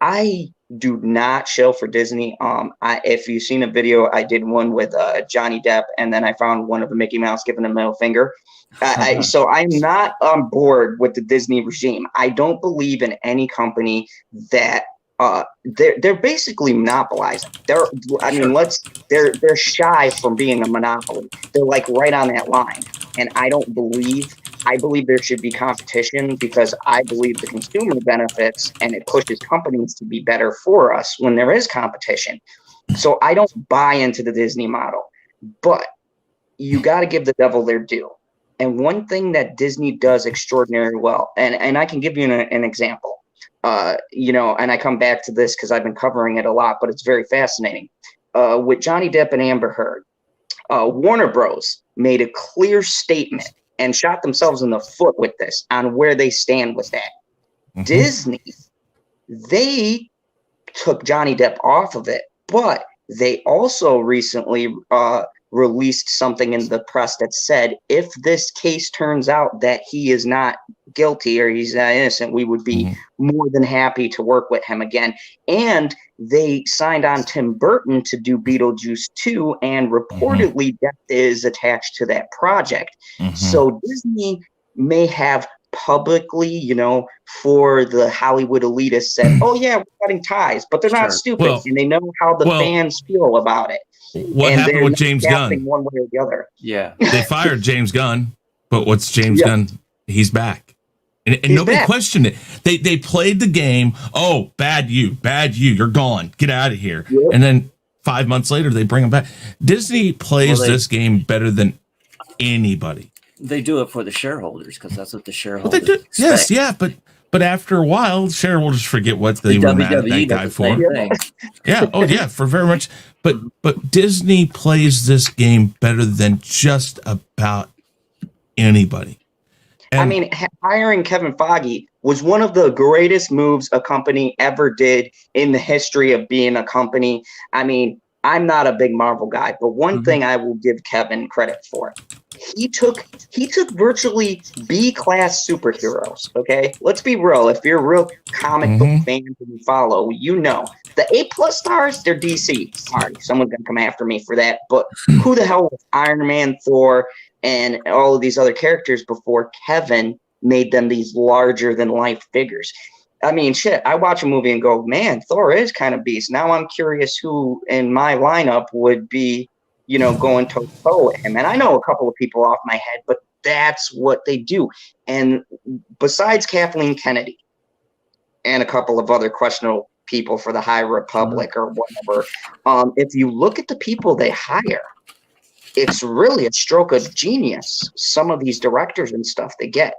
Speaker 6: I do not shill for Disney. If you've seen a video, I did one with Johnny Depp, and then I found one of the Mickey Mouse giving a middle finger. So I'm not on board with the Disney regime. I don't believe in any company that they're basically monopolizing. They're shy from being a monopoly. They're like right on that line. And I believe there should be competition because I believe the consumer benefits and it pushes companies to be better for us when there is competition. So I don't buy into the Disney model, but you got to give the devil their due. And one thing that Disney does extraordinarily well, and I can give you an example, and I come back to this because I've been covering it a lot, but it's very fascinating. With Johnny Depp and Amber Heard, Warner Bros. Made a clear statement and shot themselves in the foot with this on where they stand with that. Mm-hmm. Disney, they took Johnny Depp off of it, but they also recently released something in the press that said, if this case turns out that he is not guilty or he's not innocent, we would be more than happy to work with him again. And they signed on Tim Burton to do Beetlejuice 2, and reportedly Depp is attached to that project. So Disney may have publicly, you know, for the Hollywood elitists said, oh yeah, we're cutting ties, but they're not stupid, and they know how the fans feel about it.
Speaker 4: What happened with James Gunn?
Speaker 6: One way or the other.
Speaker 5: Yeah.
Speaker 4: They fired James Gunn, but what's James Gunn? He's back. And nobody questioned it. They played the game. Oh, bad you. You're gone. Get out of here. Yep. And then 5 months later, they bring him back. Disney plays this game better than anybody.
Speaker 5: They do it for the shareholders because that's what the shareholders expect.
Speaker 4: Yes, yeah, but after a while, shareholders forget what they were mad at that guy for. Yeah, for very much. But Disney plays this game better than just about anybody. And
Speaker 6: I mean, hiring Kevin Feige was one of the greatest moves a company ever did in the history of being a company. I mean, I'm not a big Marvel guy, but one thing I will give Kevin credit for. He took virtually B-class superheroes, okay? Let's be real. If you're a real comic book fan and you follow, you know. The A-plus stars, they're DC. Sorry, someone's going to come after me for that. But who the hell was Iron Man, Thor, and all of these other characters before Kevin made them these larger-than-life figures? I mean, shit, I watch a movie and go, man, Thor is kind of beast. Now I'm curious who in my lineup would be, you know, going toe-to-toe with him. And I know a couple of people off my head, but that's what they do. And besides Kathleen Kennedy and a couple of other questionable people for the High Republic or whatever, if you look at the people they hire, it's really a stroke of genius. Some of these directors and stuff they get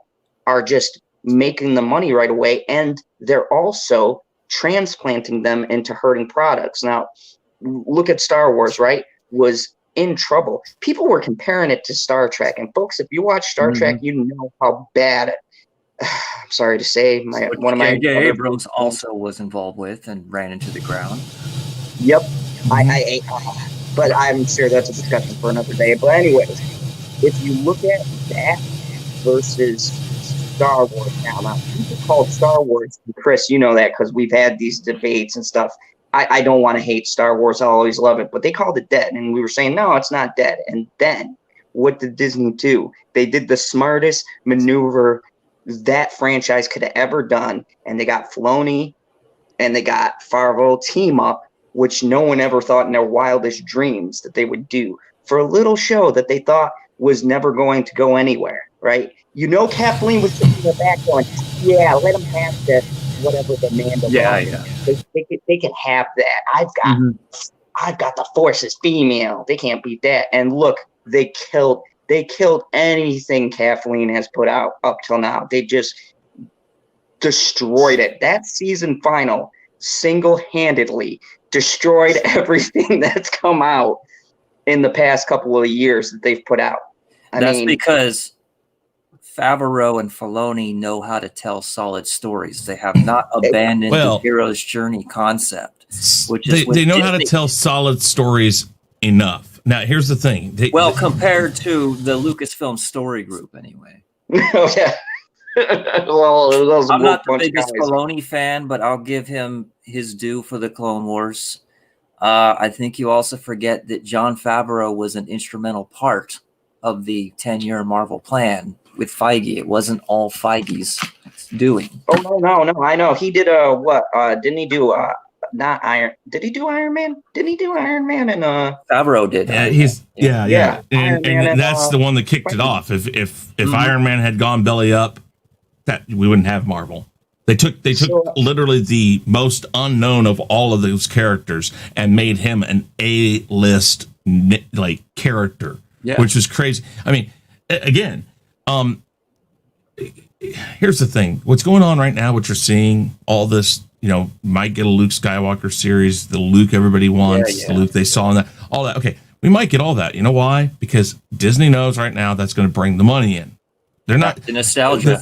Speaker 6: are just making the money right away, and they're also transplanting them into hurting products. Now, look at Star Wars, right? Was in trouble. People were comparing it to Star Trek, and folks, if you watch Star Trek, you know how bad I'm sorry to say, one of my
Speaker 5: J.J. Abrams also was involved with and ran into the ground.
Speaker 6: Yep, but I'm sure that's a discussion for another day. But anyways, if you look at that versus Star Wars now people call Star Wars, Chris, you know that because we've had these debates and stuff. I don't want to hate Star Wars. I always love it, but they called it dead, and we were saying, no, it's not dead. And then what did Disney do? They did the smartest maneuver that franchise could have ever done, and they got Filoni and they got Favreau team up, which no one ever thought in their wildest dreams that they would do for a little show that they thought was never going to go anywhere, right? You know, Kathleen was sitting in the back going, yeah, let them have this, whatever the Mandalorian. They can have that. I've got the Force is female. They can't beat that. And look, they killed anything Kathleen has put out up till now. They just destroyed it. That season final single-handedly destroyed everything that's come out in the past couple of years that they've put out.
Speaker 5: That's because Favreau and Filoni know how to tell solid stories. They have not abandoned the hero's journey concept, which is
Speaker 4: they know how to tell solid stories enough. Now, here's the thing.
Speaker 5: Compared to the Lucasfilm story group, anyway.
Speaker 6: Oh, yeah. Well,
Speaker 5: I'm not the biggest Filoni fan, but I'll give him his due for the Clone Wars. I think you also forget that Jon Favreau was an instrumental part of the 10-year Marvel plan with Feige. It wasn't all Feige's doing.
Speaker 6: Oh, no. I know. He did what? Didn't he do not Iron? Did he do Iron Man? Didn't he do Iron Man and
Speaker 5: Favreau did.
Speaker 6: Yeah.
Speaker 4: And that's the one that kicked it off. If Iron Man had gone belly up, that we wouldn't have Marvel. They took literally the most unknown of all of those characters and made him an A-list character, which is crazy. I mean, again, here's the thing. What's going on right now, what you're seeing, all this, might get a Luke Skywalker series, the Luke everybody wants, the Luke they saw in that, all that. Okay, we might get all that. You know why? Because Disney knows right now that's going to bring the money in. They're not
Speaker 5: the nostalgia.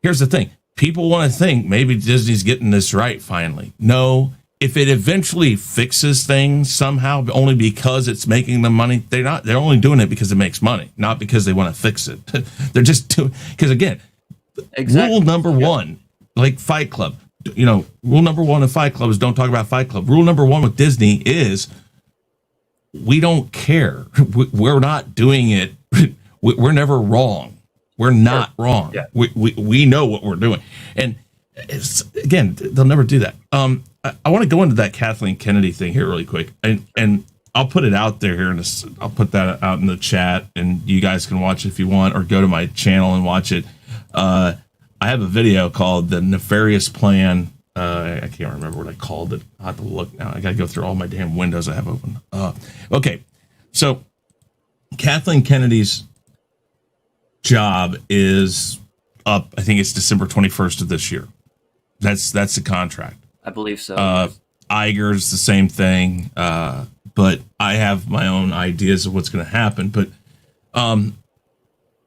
Speaker 4: Here's the thing. People want to think maybe Disney's getting this right finally. No, if it eventually fixes things somehow, only because it's making them money, they're only doing it because it makes money, not because they want to fix it. They're just doing, because again, rule number one, like Fight Club, rule number one of Fight Club is don't talk about Fight Club. Rule number one with Disney is we don't care. We're not doing it. We're never wrong. We're not wrong. Yeah. We know what we're doing. And again, they'll never do that. I want to go into that Kathleen Kennedy thing here really quick, and I'll put it out there here, I'll put that out in the chat, and you guys can watch it if you want, or go to my channel and watch it. I have a video called "The Nefarious Plan." I can't remember what I called it. I have to look now. I got to go through all my damn windows I have open. Okay, so Kathleen Kennedy's job is up. I think it's December 21st of this year. That's the contract. I
Speaker 5: believe so.
Speaker 4: Iger's the same thing, but I have my own ideas of what's going to happen. But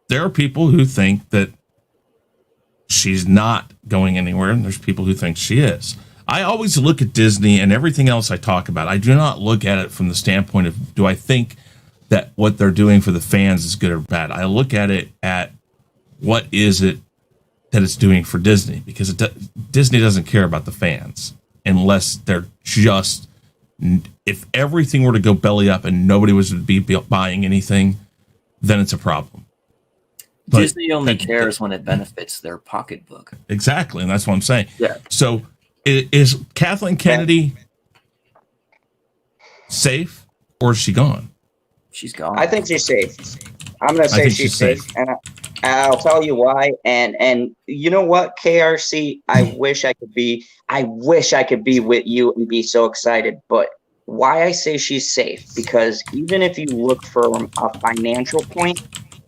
Speaker 4: there are people who think that she's not going anywhere, and there's people who think she is. I always look at Disney and everything else I talk about. I do not look at it from the standpoint of, do I think that what they're doing for the fans is good or bad? I look at it at what is it that it's doing for Disney, because Disney doesn't care about the fans unless they're just, if everything were to go belly up and nobody was to be buying anything, then it's a problem. But
Speaker 5: Disney only cares when it benefits their pocketbook.
Speaker 4: Exactly, and that's what I'm saying.
Speaker 5: Yeah.
Speaker 4: So is Kathleen Kennedy safe, or is she gone?
Speaker 5: She's gone.
Speaker 6: I think she's safe. I'm going to say she's safe. And I'll tell you why. And you know what, KRC, I wish I could be with you and be so excited. But why I say she's safe, because even if you look from a financial point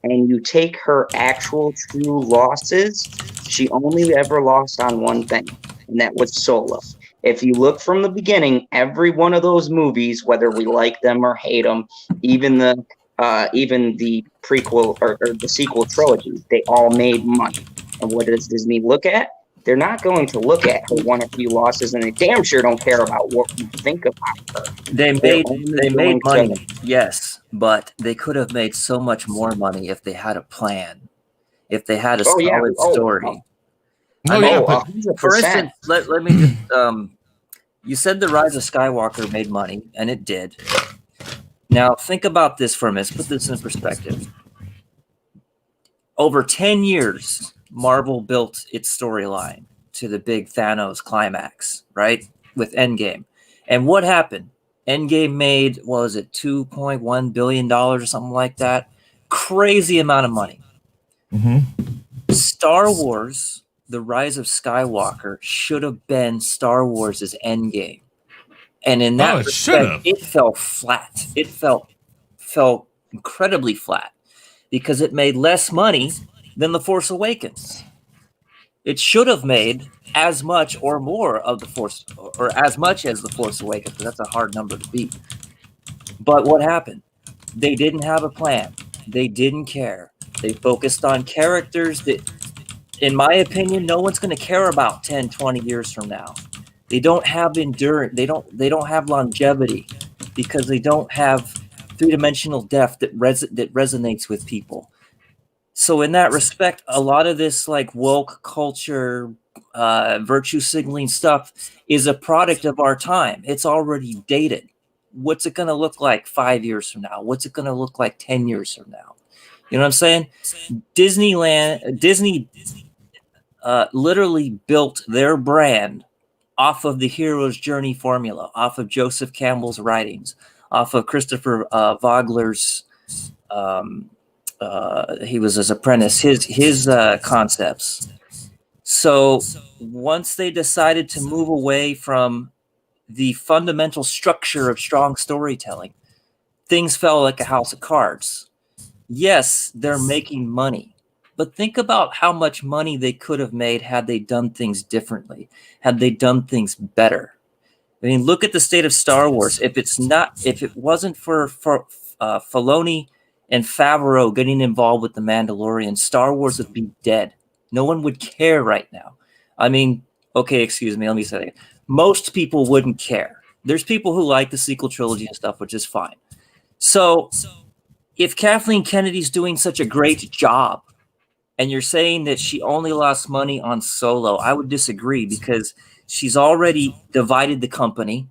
Speaker 6: and you take her actual true losses, she only ever lost on one thing, and that was Solo. If you look from the beginning, every one of those movies, whether we like them or hate them, even the prequel or the sequel trilogy, they all made money. And what does Disney look at? They're not going to look at her one or few losses, and they damn sure don't care about what you think about her.
Speaker 5: They made money, yes, but they could have made so much more money if they had a plan, if they had a solid story. For instance, let me just you said The Rise of Skywalker made money, and it did. Now think about this for a minute. Put this in perspective. Over 10 years, Marvel built its storyline to the big Thanos climax, right? With Endgame. And what happened? Endgame made, what was it, $2.1 billion or something like that? Crazy amount of money. Mm-hmm. Star Wars, The Rise of Skywalker, should have been Star Wars' Endgame. And in that respect, it fell flat. It fell incredibly flat because it made less money than The Force Awakens. It should have made as much or more of The Force, or as much as The Force Awakens, because that's a hard number to beat. But what happened? They didn't have a plan. They didn't care. They focused on characters that, in my opinion, no one's going to care about 10, 20 years from now. They don't have endurance. They don't have longevity because they don't have three-dimensional depth that resonates with people. So in that respect, a lot of this like woke culture, virtue signaling stuff is a product of our time. It's already dated. What's it going to look like 5 years from now? What's it going to look like 10 years from now? You know what I'm saying? Disney literally built their brand off of the hero's journey formula, off of Joseph Campbell's writings, off of Christopher Vogler's, he was his apprentice, his concepts. So once they decided to move away from the fundamental structure of strong storytelling, things fell like a house of cards. Yes, they're making money. But think about how much money they could have made had they done things differently, had they done things better. I mean, look at the state of Star Wars. If it wasn't for Filoni and Favreau getting involved with The Mandalorian, Star Wars would be dead. No one would care right now. I mean, okay, excuse me, let me say it. Most people wouldn't care. There's people who like the sequel trilogy and stuff, which is fine. So if Kathleen Kennedy's doing such a great job and you're saying that she only lost money on Solo, I would disagree, because she's already divided the company.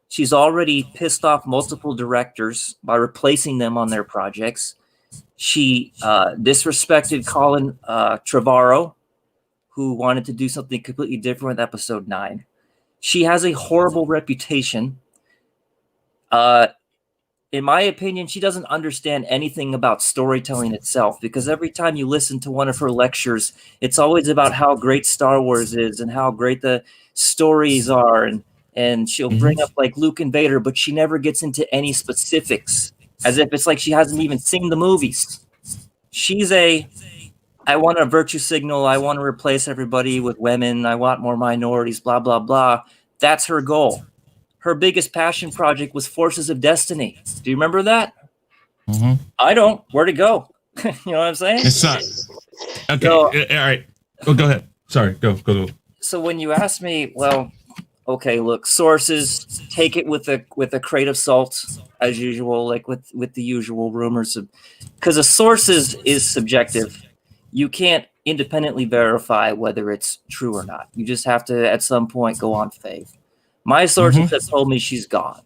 Speaker 5: She's already pissed off multiple directors by replacing them on their projects. She disrespected Colin Trevorrow, who wanted to do something completely different with Episode 9. She has a horrible reputation. In my opinion, she doesn't understand anything about storytelling itself, because every time you listen to one of her lectures, it's always about how great Star Wars is and how great the stories are. And she'll bring up like Luke and Vader, but she never gets into any specifics, as if it's like she hasn't even seen the movies. She's I want a virtue signal. I want to replace everybody with women. I want more minorities, blah, blah, blah. That's her goal. Her biggest passion project was Forces of Destiny. Do you remember that?
Speaker 4: Mm-hmm.
Speaker 5: I don't. Where'd it go? You know what I'm saying?
Speaker 4: It's not. Okay.
Speaker 5: So,
Speaker 4: all right. Oh, go ahead. Sorry. Go.
Speaker 5: So when you ask me, well, okay, look, sources, take it with a crate of salt, as usual, like with the usual rumors of, because a source is subjective. You can't independently verify whether it's true or not. You just have to, at some point, go on faith. My sources have told me she's gone.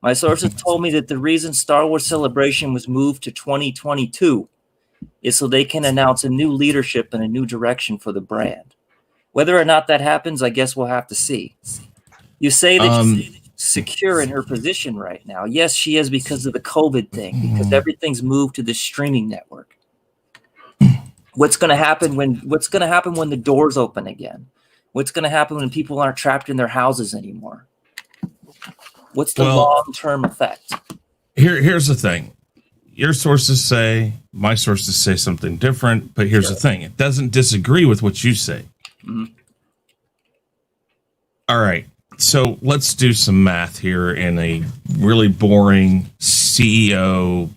Speaker 5: My sources told me that the reason Star Wars Celebration was moved to 2022 is so they can announce a new leadership and a new direction for the brand. Whether or not that happens, I guess we'll have to see. You say that she's secure in her position right now. Yes, she is, because of the COVID thing, because everything's moved to the streaming network. What's going to happen when the doors open again? What's going to happen when people aren't trapped in their houses anymore? What's the long-term effect?
Speaker 4: Here's the thing. Your sources say, my sources say something different, but here's the thing. It doesn't disagree with what you say. Mm-hmm. All right. So let's do some math here in a really boring CEO,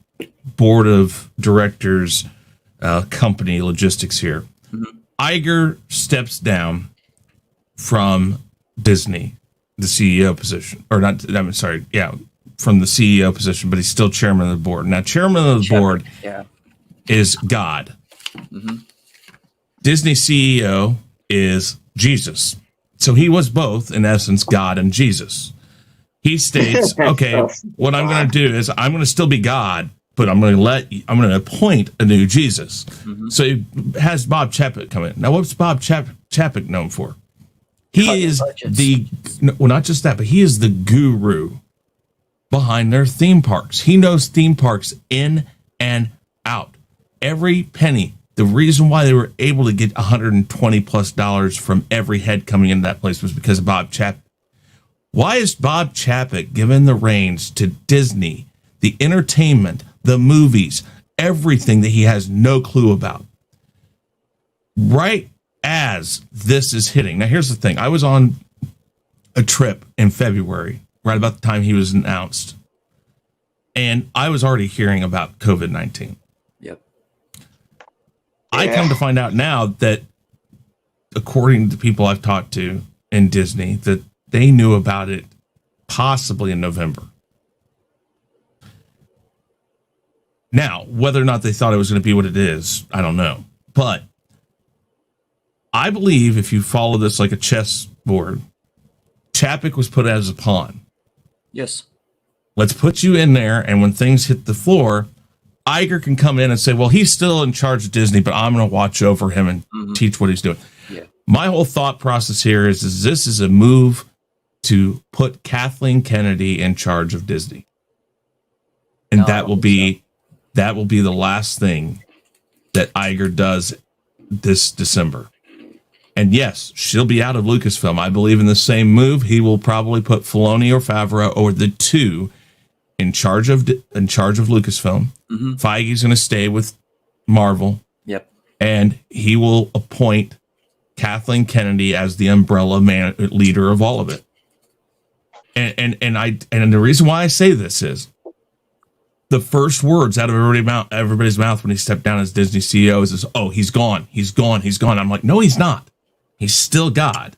Speaker 4: board of directors, company logistics here. Mm-hmm. Iger steps down from Disney, the CEO position, or not. I'm sorry. Yeah. From the CEO position, but he's still chairman of the board. Now, chairman of the board is God. Mm-hmm. Disney CEO is Jesus. So he was both, in essence, God and Jesus. He states, okay, what I'm going to do is I'm going to still be God, but I'm going to appoint a new Jesus. Mm-hmm. So he has Bob Chapek come in. Now, what's Bob Chapek known for? He is not just that, but he is the guru behind their theme parks. He knows theme parks in and out. Every penny. The reason why they were able to get $120+ from every head coming into that place was because of Bob Chapek. Why is Bob Chapek given the reins to Disney, the entertainment, the movies, everything that he has no clue about? Right as this is hitting. Now, here's the thing. I was on a trip in February, right about the time he was announced, and I was already hearing about COVID-19.
Speaker 5: Yep.
Speaker 4: I come to find out now that, according to people I've talked to in Disney, that they knew about it possibly in November. Now, whether or not they thought it was going to be what it is, I don't know. But I believe if you follow this like a chessboard, Chapek was put as a pawn.
Speaker 5: Yes.
Speaker 4: Let's put you in there, and when things hit the floor, Iger can come in and say, well, he's still in charge of Disney, but I'm going to watch over him and teach what he's doing. Yeah. My whole thought process here is this is a move to put Kathleen Kennedy in charge of Disney. And that will be the last thing that Iger does this December. And yes, she'll be out of Lucasfilm. I believe in the same move. He will probably put Filoni or Favreau or the two in charge of Lucasfilm. Mm-hmm. Feige's going to stay with Marvel. Yep. And he will appoint Kathleen Kennedy as the umbrella leader of all of it. And the reason why I say this is the first words out of everybody's mouth when he stepped down as Disney CEO is, oh, he's gone. I'm like, no, he's not. He's still God.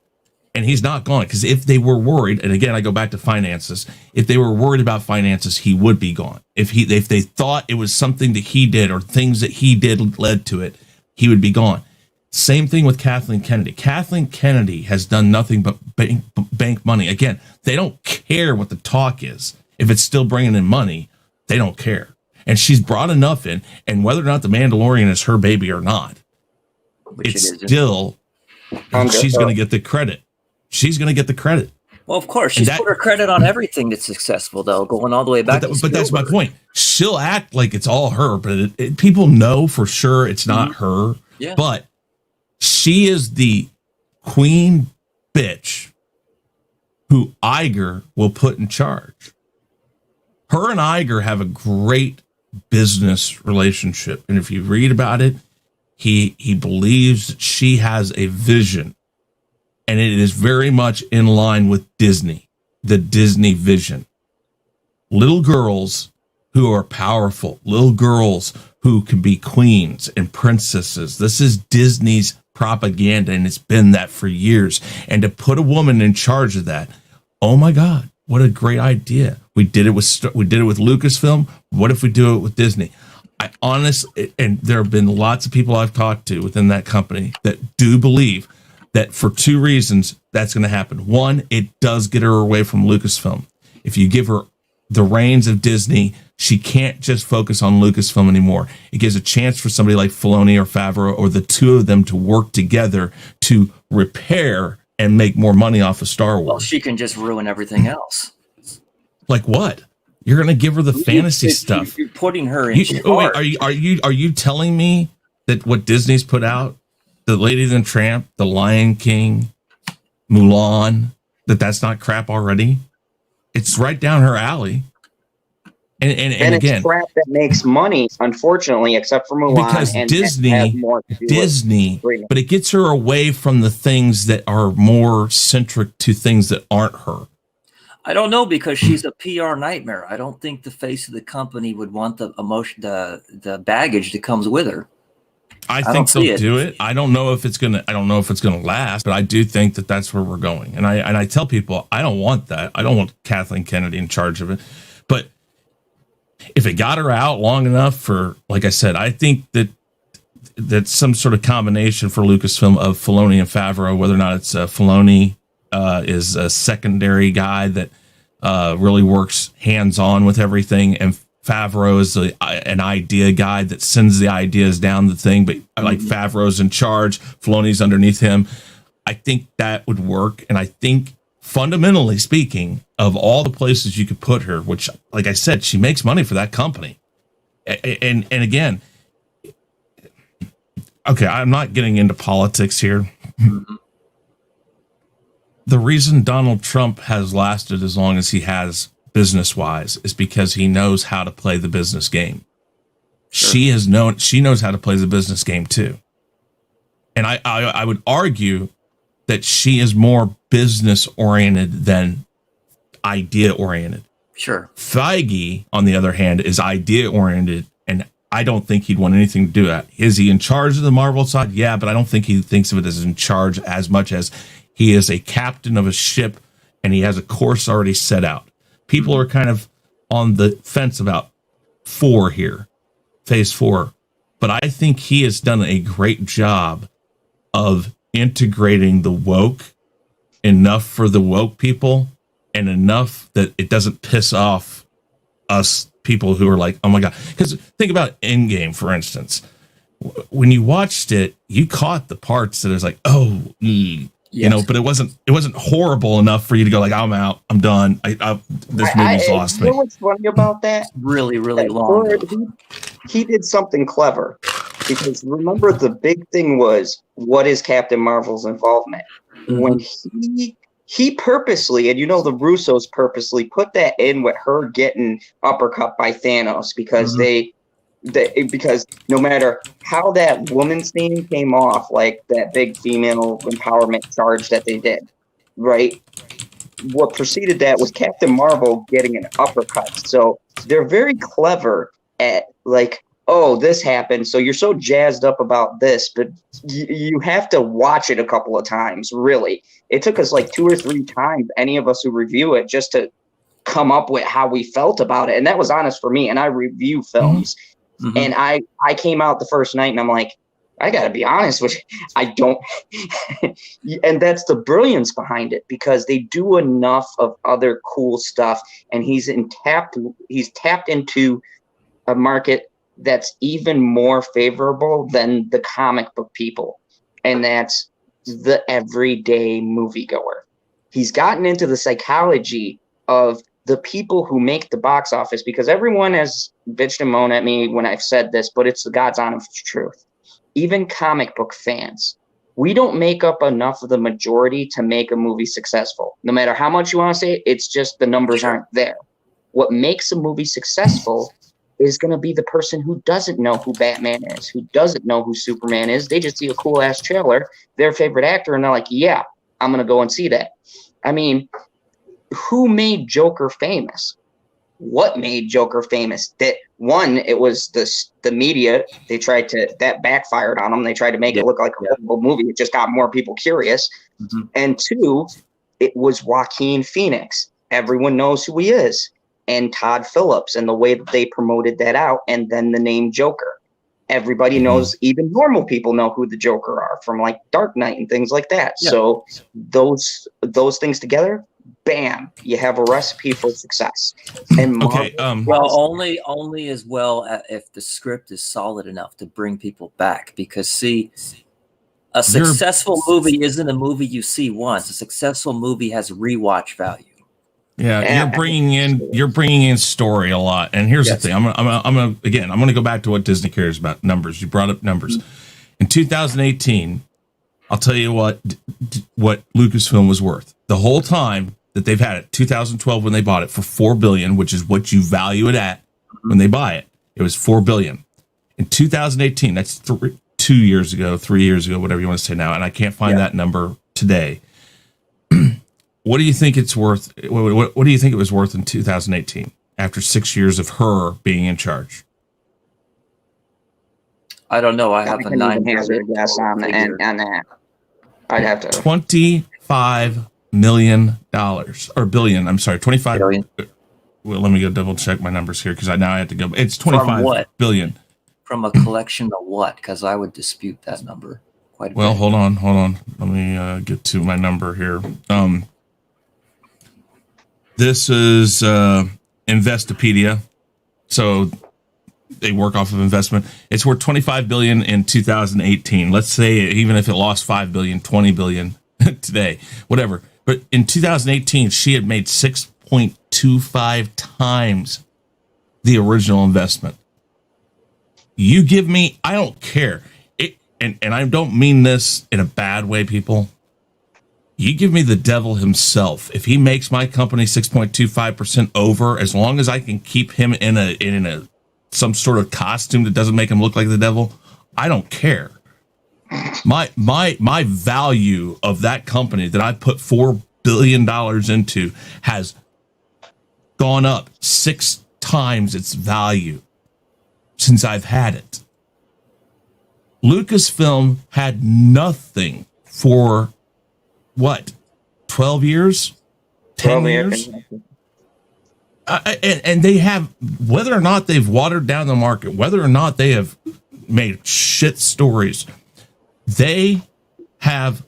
Speaker 4: And he's not gone, because if they were worried, and again, I go back to finances, if they were worried about finances, he would be gone. If they thought it was something that he did or things that he did led to it, he would be gone. Same thing with Kathleen Kennedy. Kathleen Kennedy has done nothing but bank money. Again, they don't care what the talk is. If it's still bringing in money, they don't care. And she's brought enough in, and whether or not the Mandalorian is her baby or not, it's still, she's going to get the credit. She's going to get the credit.
Speaker 5: Well, of course, she's put her credit on everything that's successful, though, going all the way back.
Speaker 4: But that's my point. She'll act like it's all her, but people know for sure it's not her.
Speaker 5: Yeah.
Speaker 4: But she is the queen bitch who Iger will put in charge. Her and Iger have a great business relationship, and if you read about it, he believes that she has a vision. And it is very much in line with Disney, the Disney vision. Little girls who are powerful, little girls who can be queens and princesses. This is Disney's propaganda, and it's been that for years. And to put a woman in charge of that, oh my God, what a great idea. We did it with Lucasfilm. What if we do it with Disney? I honestly, and there have been lots of people I've talked to within that company that do believe that for two reasons that's going to happen. One, it does get her away from Lucasfilm. If you give her the reins of Disney, she can't just focus on Lucasfilm anymore. It gives a chance for somebody like Filoni or Favreau or the two of them to work together to repair and make more money off of Star Wars.
Speaker 5: Well, she can just ruin everything else.
Speaker 4: Like what? You're going to give her the fantasy stuff.
Speaker 5: You're putting her in charge.
Speaker 4: Are you telling me that what Disney's put out, The Lady and the Tramp, The Lion King, Mulan, that's not crap already? It's right down her alley. And
Speaker 6: it's
Speaker 4: again,
Speaker 6: crap that makes money, unfortunately, except for Mulan.
Speaker 4: Because
Speaker 6: and
Speaker 4: Disney, but it gets her away from the things that are more centric to things that aren't her.
Speaker 5: I don't know, because she's a PR nightmare. I don't think the face of the company would want the emotion, the baggage that comes with her.
Speaker 4: I think they'll do it. I don't know if it's gonna last, but I do think that that's where we're going. And I tell people I don't want that. I don't want Kathleen Kennedy in charge of it. But if it got her out long enough for, like I said, I think that some sort of combination for Lucasfilm of Filoni and Favreau, whether or not it's Filoni is a secondary guy that really works hands-on with everything, and Favreau is an idea guy that sends the ideas down the thing, but like Favreau's in charge, Filoni's underneath him. I think that would work, and I think fundamentally speaking, of all the places you could put her, which, like I said, she makes money for that company. And again, okay, I'm not getting into politics here. The reason Donald Trump has lasted as long as he has business-wise is because he knows how to play the business game. Sure. She knows how to play the business game too. And I would argue that she is more business-oriented than idea-oriented.
Speaker 5: Sure.
Speaker 4: Feige, on the other hand, is idea-oriented, and I don't think he'd want anything to do that. Is he in charge of the Marvel side? Yeah, but I don't think he thinks of it as in charge as much as he is a captain of a ship, and he has a course already set out. People are kind of on the fence about phase 4. But I think he has done a great job of integrating the woke enough for the woke people and enough that it doesn't piss off us people who are like, oh my God. Because think about Endgame, for instance. When you watched it, you caught the parts that is like, oh, you know, but it wasn't horrible enough for you to go like, I'm out, I'm done. This movie's lost me.
Speaker 6: You know what's funny about that?
Speaker 5: Really, really long.
Speaker 6: He did something clever, because remember the big thing was, what is Captain Marvel's involvement? When he purposely, and you know the Russos purposely put that in with her getting uppercut by Thanos, because because no matter how that woman scene came off, like that big female empowerment charge that they did, right? What preceded that was Captain Marvel getting an uppercut. So they're very clever at like, oh, this happened, so you're so jazzed up about this, but you have to watch it a couple of times, really. It took us like 2 or 3 times, any of us who review it, just to come up with how we felt about it. And that was honest for me. And I review films. Mm-hmm. And I came out the first night and I'm like, I got to be honest with you, I don't. And that's the brilliance behind it, because they do enough of other cool stuff. And he's tapped into a market that's even more favorable than the comic book people. And that's the everyday moviegoer. He's gotten into the psychology of the people who make the box office, because everyone has bitched and moaned at me when I've said this, but it's the God's honest truth. Even comic book fans, we don't make up enough of the majority to make a movie successful. No matter how much you want to say, it's just the numbers aren't there. What makes a movie successful is going to be the person who doesn't know who Batman is, who doesn't know who Superman is. They just see a cool ass trailer, their favorite actor, and they're like, yeah, I'm going to go and see that. I mean, who made Joker famous? What made Joker famous? That one, it was the media. They tried to, that backfired on them. They tried to make it look like a horrible movie. It just got more people curious. Mm-hmm. And 2, it was Joaquin Phoenix. Everyone knows who he is. And Todd Phillips, and the way that they promoted that out, and then the name Joker. Everybody knows, even normal people know who the Joker are from like Dark Knight and things like that. Yeah. So those things together, bam, you have a recipe for success. And
Speaker 5: only as well if the script is solid enough to bring people back. Because see, a successful movie isn't a movie you see once. A successful movie has rewatch value.
Speaker 4: Yeah, you're bringing in story a lot. And here's the thing. I'm gonna go back to what Disney cares about, numbers. You brought up numbers. In 2018, I'll tell you what Lucasfilm was worth. The whole time that they've had it, 2012 when they bought it for $4 billion, which is what you value it at when they buy it. It was $4 billion. In 2018, that's 2 years ago, 3 years ago, whatever you want to say now, and I can't find that number today. What do you think it's worth? What do you think it was worth in 2018 after 6 years of her being in charge?
Speaker 5: I don't know. I have a 9
Speaker 6: hazard guess on that. I'd have to
Speaker 4: $25 million or billion. I'm sorry, 25 billion. Well, let me go double check my numbers here because I have to go. It's 25 billion.
Speaker 5: From a collection of what? Because I would dispute that number quite a bit.
Speaker 4: Well, hold on. Let me get to my number here. This is Investopedia, so they work off of investment. It's worth $25 billion in 2018. Let's say even if it lost $5 billion, $20 billion today, whatever. But in 2018, she had made 6.25 times the original investment. You give me, I don't care. And I don't mean this in a bad way, people. You give me the devil himself. If he makes my company 6.25% over, as long as I can keep him in a some sort of costume that doesn't make him look like the devil, I don't care. My value of that company that I put $4 billion into has gone up 6 times its value since I've had it. Lucasfilm had nothing for what, 12 years? 10 years? And they have, whether or not they've watered down the market, whether or not they have made shit stories, they have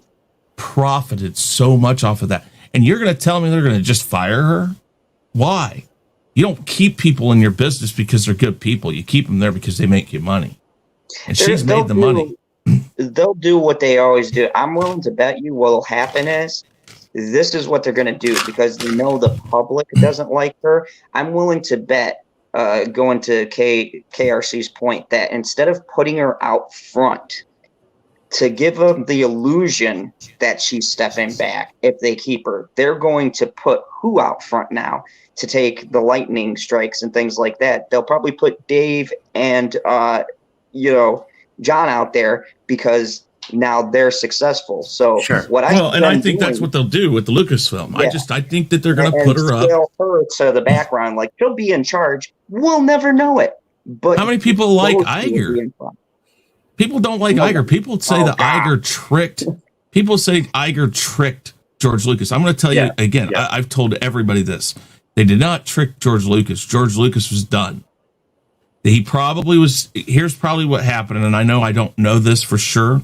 Speaker 4: profited so much off of that. And you're going to tell me they're going to just fire her? Why? You don't keep people in your business because they're good people. You keep them there because they make you money. And she's made the money.
Speaker 6: They'll do what they always do. I'm willing to bet you what'll happen is this is what they're going to do because they know the public doesn't like her. I'm willing to bet, going to KRC's point, that instead of putting her out front to give them the illusion that she's stepping back, if they keep her, they're going to put who out front now to take the lightning strikes and things like that. They'll probably put Dave and John out there because now they're successful. So
Speaker 4: I think that's what they'll do with the Lucasfilm. Yeah. I think that they're going to put her up.
Speaker 6: Scale her to the background, like she'll be in charge. We'll never know it. But
Speaker 4: how many people like
Speaker 6: those two would
Speaker 4: Iger?
Speaker 6: be in front.
Speaker 4: People don't like Iger. People say that
Speaker 6: God.
Speaker 4: Iger tricked. People say Iger tricked George Lucas. I'm going to tell you again. I've told everybody this. They did not trick George Lucas. George Lucas was done. He probably was. Here's probably what happened, and I know I don't know this for sure,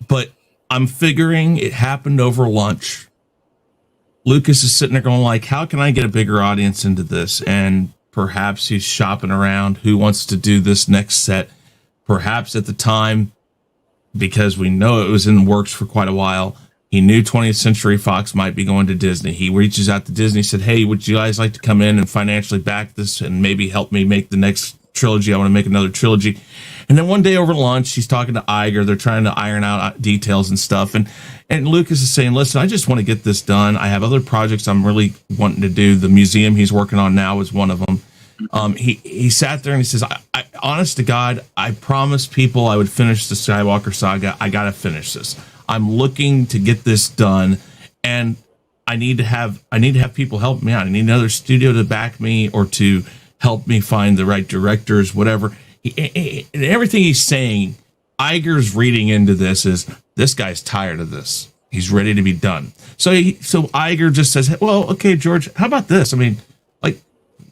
Speaker 4: but I'm figuring it happened over lunch. Lucas is sitting there going like, how can I get a bigger audience into this? And perhaps he's shopping around who wants to do this next set. Perhaps at the time, because we know it was in the works for quite a while, he knew 20th Century Fox might be going to Disney. He reaches out to Disney, said, hey, would you guys like to come in and financially back this and maybe help me make the next trilogy? I want to make another trilogy. And then one day over lunch, he's talking to Iger. They're trying to iron out details and stuff. And Lucas is saying, listen, I just want to get this done. I have other projects I'm really wanting to do. The museum he's working on now is one of them. He sat there and he says, I honest to God, I promised people I would finish the Skywalker saga. I got to finish this. I'm looking to get this done, and I need to have people help me out. I need another studio to back me or to help me find the right directors, whatever. And everything he's saying, Iger's reading into this guy's tired of this. He's ready to be done. So Iger just says, well, okay, George, how about this? I mean, like,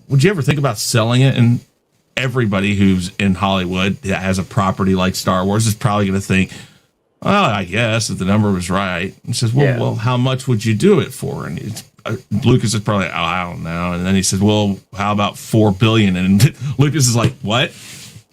Speaker 4: would you ever think about selling it? And everybody who's in Hollywood that has a property like Star Wars is probably going to think, well, I guess if the number was right. He says, well, how much would you do it for? And Lucas is probably, I don't know. And then he says, well, how about $4 billion? And Lucas is like, what?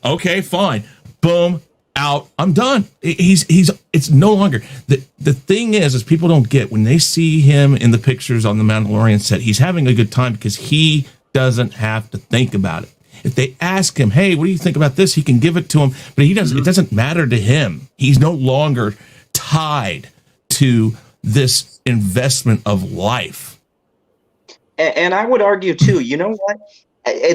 Speaker 4: Okay, fine. Boom, out. I'm done. It's no longer. The thing is people don't get when they see him in the pictures on the Mandalorian set, he's having a good time because he doesn't have to think about it. If they ask him, hey, what do you think about this? He can give it to him, but he doesn't. It doesn't matter to him. He's no longer tied to this investment of life.
Speaker 6: And I would argue too, you know what?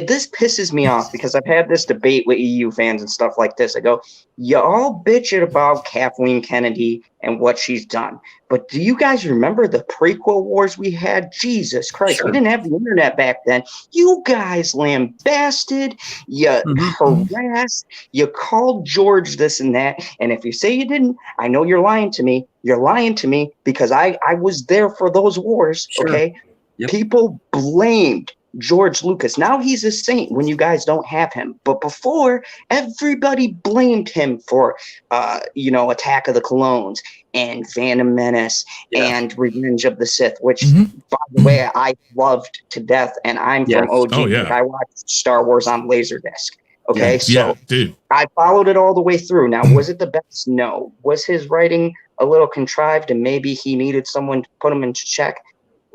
Speaker 6: This pisses me off because I've had this debate with EU fans and stuff like this. I go, you all bitch about Kathleen Kennedy and what she's done. But do you guys remember the prequel wars we had? Jesus Christ, we didn't have the internet back then. You guys lambasted, you harassed, you called George this and that. And if you say you didn't, I know you're lying to me. You're lying to me because I was there for those wars, okay? Yep. People blamed George Lucas. Now he's a saint when you guys don't have him. But before, everybody blamed him for, Attack of the Clones and Phantom Menace and Revenge of the Sith, which, by the way, I loved to death. And I'm from OG. I watched Star Wars on Laserdisc. Okay,
Speaker 4: dude.
Speaker 6: I followed it all the way through. Now, was it the best? No. Was his writing a little contrived and maybe he needed someone to put him into check?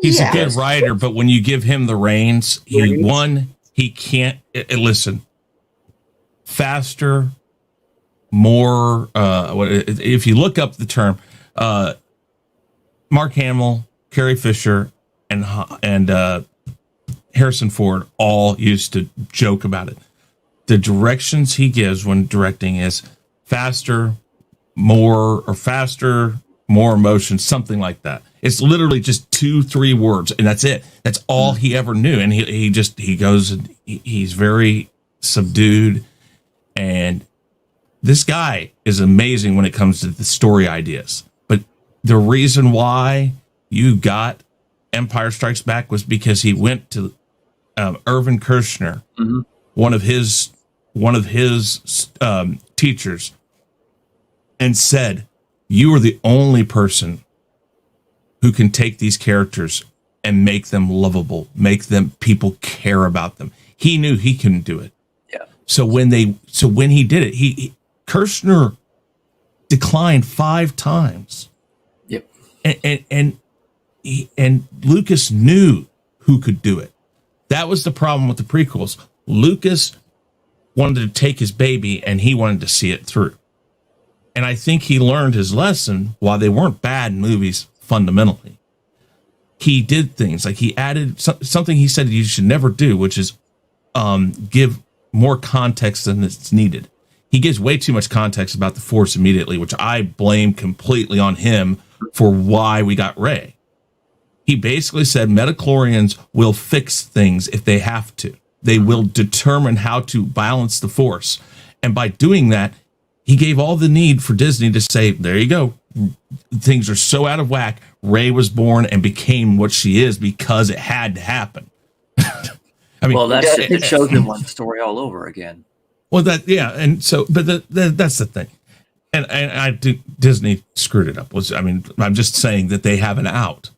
Speaker 4: He's a good writer, but when you give him the reins, he can't listen. Faster, more. If you look up the term, Mark Hamill, Carrie Fisher, and Harrison Ford all used to joke about it. The directions he gives when directing is faster, more emotion, something like that. It's literally just 2-3 words, and that's it. That's all he ever knew. And he goes, and he's very subdued. And this guy is amazing when it comes to the story ideas. But the reason why you got Empire Strikes Back was because he went to Irvin Kershner, one of his teachers, and said, you are the only person who can take these characters and make them lovable, make them people care about them. He knew he couldn't do it.
Speaker 5: Yeah.
Speaker 4: So when he did it, Kershner declined 5 times.
Speaker 5: Yep.
Speaker 4: And Lucas knew who could do it. That was the problem with the prequels. Lucas wanted to take his baby and he wanted to see it through. And I think he learned his lesson. While they weren't bad movies fundamentally, he did things like he added something he said you should never do, which is give more context than it's needed. He gives way too much context about the Force immediately, which I blame completely on him for why we got Rey. He basically said metachlorians will fix things if they have to. They will determine how to balance the Force. And by doing that, he gave all the need for Disney to say, there you go. Things are so out of whack. Rey was born and became what she is because it had to happen. I mean,
Speaker 5: well, that's it shows them one story all over again.
Speaker 4: Well, and so, but that's the thing. And I think Disney screwed it up. I'm just saying that they have an out.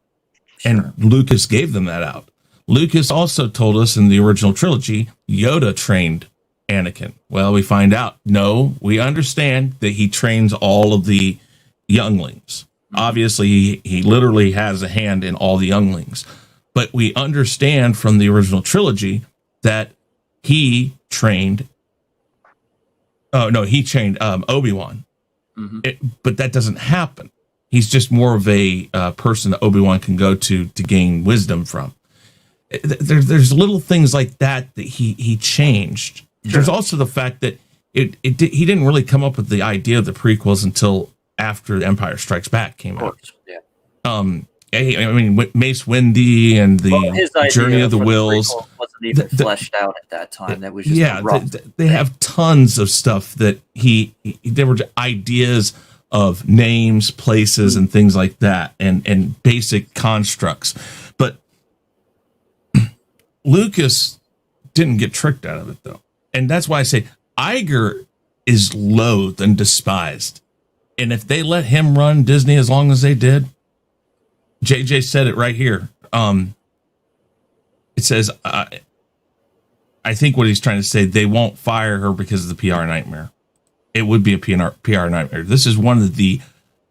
Speaker 4: Sure. And Lucas gave them that out. Lucas also told us in the original trilogy, Yoda trained Anakin. Well, we find out, no, we understand that he trains all of the younglings. Obviously, he literally has a hand in all the younglings. But we understand from the original trilogy that he trained Obi-Wan. Mm-hmm. But that doesn't happen. He's just more of a person that Obi-Wan can go to gain wisdom from. There's little things like that he changed. Sure. There's also the fact that he didn't really come up with the idea of the prequels until after Empire Strikes Back came out.
Speaker 5: Yeah.
Speaker 4: I mean, Mace Windu and the Journey of the Wills
Speaker 5: wasn't even fleshed out at that time. That was just
Speaker 4: they have tons of stuff that there were ideas of names, places, and things like that, and basic constructs. But Lucas didn't get tricked out of it, though. And that's why I say Iger is loathed and despised. And if they let him run Disney as long as they did, JJ said it right here. It says, I think what he's trying to say, they won't fire her because of the PR nightmare. It would be a PR nightmare. This is one of the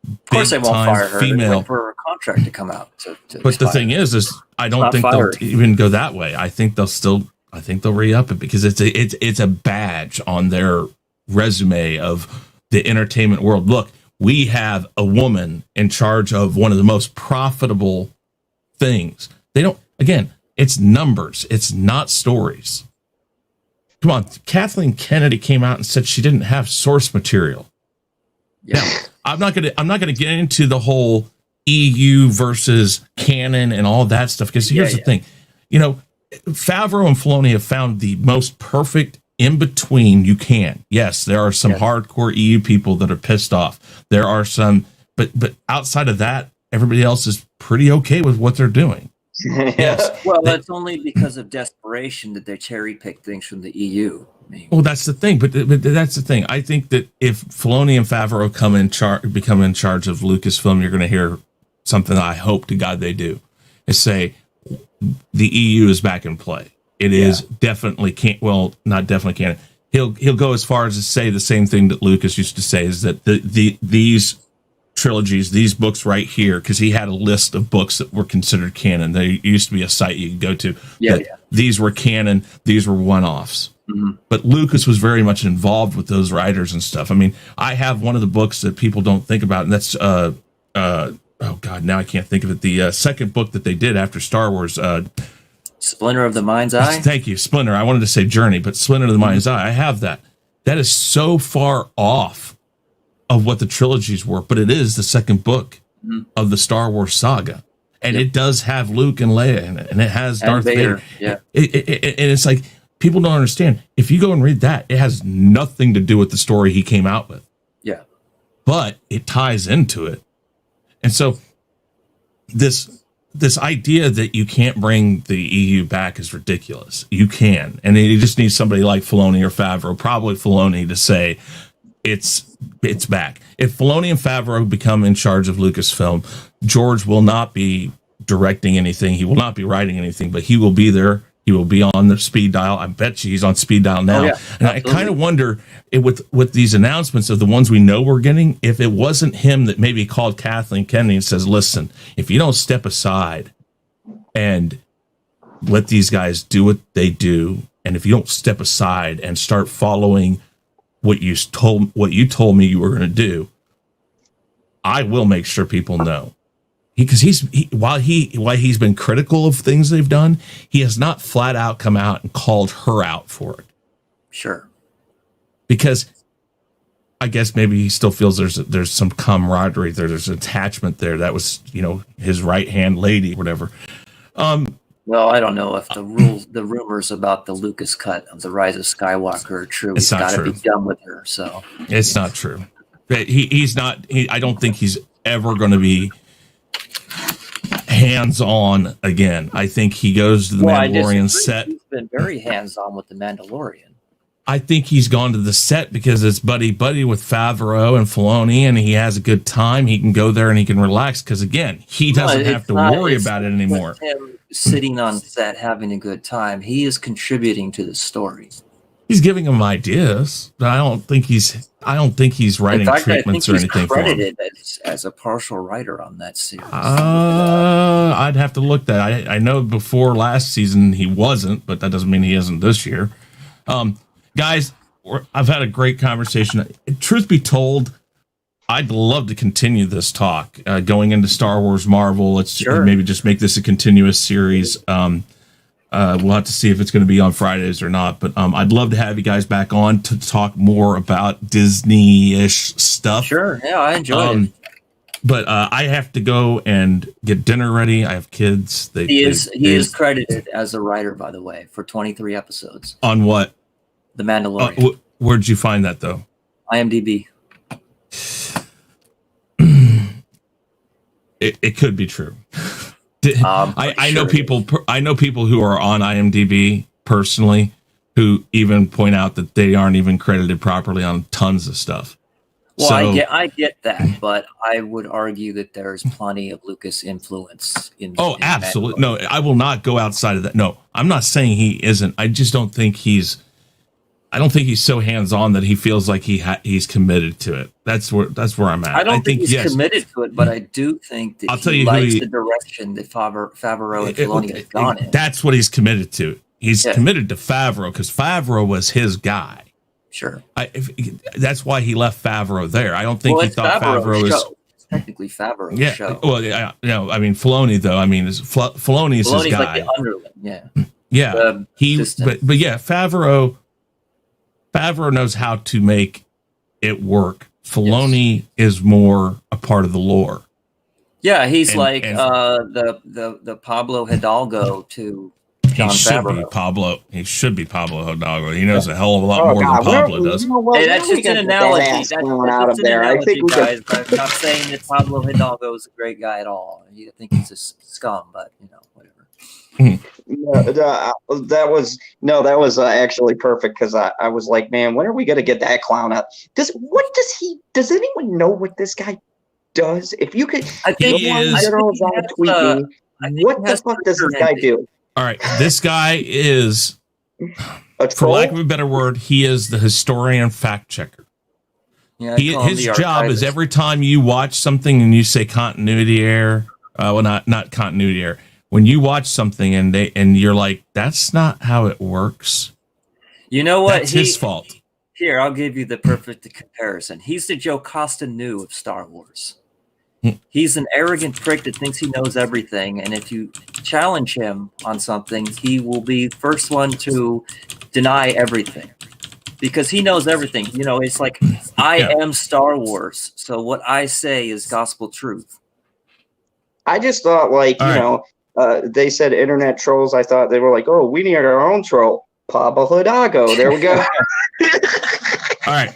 Speaker 5: of course they won't fire her.
Speaker 4: Female
Speaker 5: for her contract to come out. To
Speaker 4: but the thing is I don't think they'll even go that way. I think they'll re-up it because it's a badge on their resume of the entertainment world. Look, we have a woman in charge of one of the most profitable things. It's numbers. It's not stories. Come on. Kathleen Kennedy came out and said she didn't have source material. Yeah. Now, I'm not going to get into the whole EU versus canon and all that stuff. Because here's the thing, Favreau and Filoni have found the most perfect in between you can. Yes, there are some hardcore EU people that are pissed off. There are some, but outside of that, everybody else is pretty okay with what they're doing. Yes.
Speaker 5: Well, that's only because of desperation that they cherry pick things from the EU.
Speaker 4: Well, that's the thing. But that's the thing. I think that if Filoni and Favreau become in charge of Lucasfilm, you're going to hear something that I hope to God they do, is say the EU is back in play. It is definitely not definitely canon. He'll go as far as to say the same thing that Lucas used to say, is that these trilogies, these books right here, because he had a list of books that were considered canon. There used to be a site you could go to. These were canon. These were one-offs. Mm-hmm. But Lucas was very much involved with those writers and stuff. I mean, I have one of the books that people don't think about, and that's oh God, now I can't think of it. The second book that they did after Star Wars.
Speaker 5: Splinter of the Mind's Eye?
Speaker 4: Thank you, Splinter. I wanted to say Journey, but Splinter of the Mind's Eye. I have that. That is so far off of what the trilogies were, but it is the second book of the Star Wars saga. And it does have Luke and Leia in it, and it has Darth Vader. Yeah. And it's like, people don't understand. If you go and read that, it has nothing to do with the story he came out with.
Speaker 5: Yeah.
Speaker 4: But it ties into it. And so this idea that you can't bring the EU back is ridiculous. You can. And you just need somebody like Filoni or Favreau, probably Filoni, to say it's back. If Filoni and Favreau become in charge of Lucasfilm, George will not be directing anything. He will not be writing anything, but he will be there. He will be on the speed dial. I bet you he's on speed dial now. And absolutely. I kind of wonder with these announcements of the ones we know we're getting, if it wasn't him that maybe called Kathleen Kennedy and says, listen, if you don't step aside and let these guys do what they do, and if you don't step aside and start following what you told me you were going to do, I will make sure people know. Because while he's been critical of things they've done, he has not flat out come out and called her out for it.
Speaker 5: Sure.
Speaker 4: Because I guess maybe he still feels there's some camaraderie there, there's attachment there. That was his right hand lady, whatever.
Speaker 5: Well, I don't know if the rumors about the Lucas cut of the Rise of Skywalker are true.
Speaker 4: It's
Speaker 5: He's
Speaker 4: not
Speaker 5: got to
Speaker 4: true.
Speaker 5: be done with her. So
Speaker 4: It's not true. He's not. I don't think he's ever going to be hands-on again. I think he goes to the Mandalorian set.
Speaker 5: He's been very hands-on with the Mandalorian.
Speaker 4: I think he's gone to the set because it's buddy with Favreau and Filoni, and he has a good time. He can go there and he can relax because, again, he doesn't have to worry about it anymore.
Speaker 5: Him sitting on set having a good time, he is contributing to the story.
Speaker 4: He's giving him ideas, but I don't think he's writing treatments or anything for him.
Speaker 5: Credited as a partial writer on that series.
Speaker 4: I'd have to look that. I know before last season he wasn't, but that doesn't mean he isn't this year. Guys, I've had a great conversation. Truth be told, I'd love to continue this talk going into Star Wars Marvel. Let's maybe just make this a continuous series. We'll have to see if it's going to be on Fridays or not. But I'd love to have you guys back on to talk more about Disney-ish stuff.
Speaker 5: Sure, yeah, I enjoyed it.
Speaker 4: But I have to go and get dinner ready. I have kids.
Speaker 5: He is credited as a writer, by the way, for 23 episodes.
Speaker 4: On what?
Speaker 5: The Mandalorian.
Speaker 4: Where'd you find that, though?
Speaker 5: IMDb.
Speaker 4: It could be true. I know people. I know people who are on IMDb personally who even point out that they aren't even credited properly on tons of stuff.
Speaker 5: Well, I get that, but I would argue that there's plenty of Lucas influence in.
Speaker 4: Oh, absolutely. No, I will not go outside of that. No, I'm not saying he isn't. I just don't think he's. I don't think he's so hands-on that he feels like he's committed to it. That's where I'm at.
Speaker 5: I don't think he's committed to it, but I do think that he likes the direction that Favreau and Filoni have gone in.
Speaker 4: That's what he's committed to. He's committed to Favreau because Favreau was his guy.
Speaker 5: Sure.
Speaker 4: That's why he left Favreau there. I don't think he thought Favreau was
Speaker 5: technically Favreau's show.
Speaker 4: Well, I mean Filoni though. I mean, Filoni's his guy.
Speaker 5: Like the underling. Yeah.
Speaker 4: Yeah. But yeah, Favreau knows how to make it work. Filoni is more a part of the lore.
Speaker 5: Yeah, he's the Pablo Hidalgo to John Favreau.
Speaker 4: He should be Pablo Hidalgo. He knows a hell of a lot more than Pablo does.
Speaker 5: Hey, that's just an analogy. That's out of there. I think guys. I'm not saying that Pablo Hidalgo is a great guy at all. I think he's a scum, but whatever.
Speaker 6: That was actually perfect because I was like, man, when are we gonna get that clown out? Does anyone know what this guy does? If you could,
Speaker 4: I think
Speaker 6: General Zod tweet me, what the fuck does this guy do?
Speaker 4: All right, this guy is, for lack of a better word, he is the historian fact checker.
Speaker 5: Yeah,
Speaker 4: his job is every time you watch something and you say continuity error, not continuity error. When you watch something and you're like, that's not how it works.
Speaker 5: You know what?
Speaker 4: That's his fault.
Speaker 5: Here, I'll give you the perfect comparison. He's the Joe Costa-New of Star Wars. He's an arrogant prick that thinks he knows everything, and if you challenge him on something, he will be the first one to deny everything because he knows everything. It's like, I am Star Wars, so what I say is gospel truth.
Speaker 6: I just thought, they said internet trolls. I thought they were like, oh, we need our own troll. Pablo Hidalgo. There we go.
Speaker 4: All right.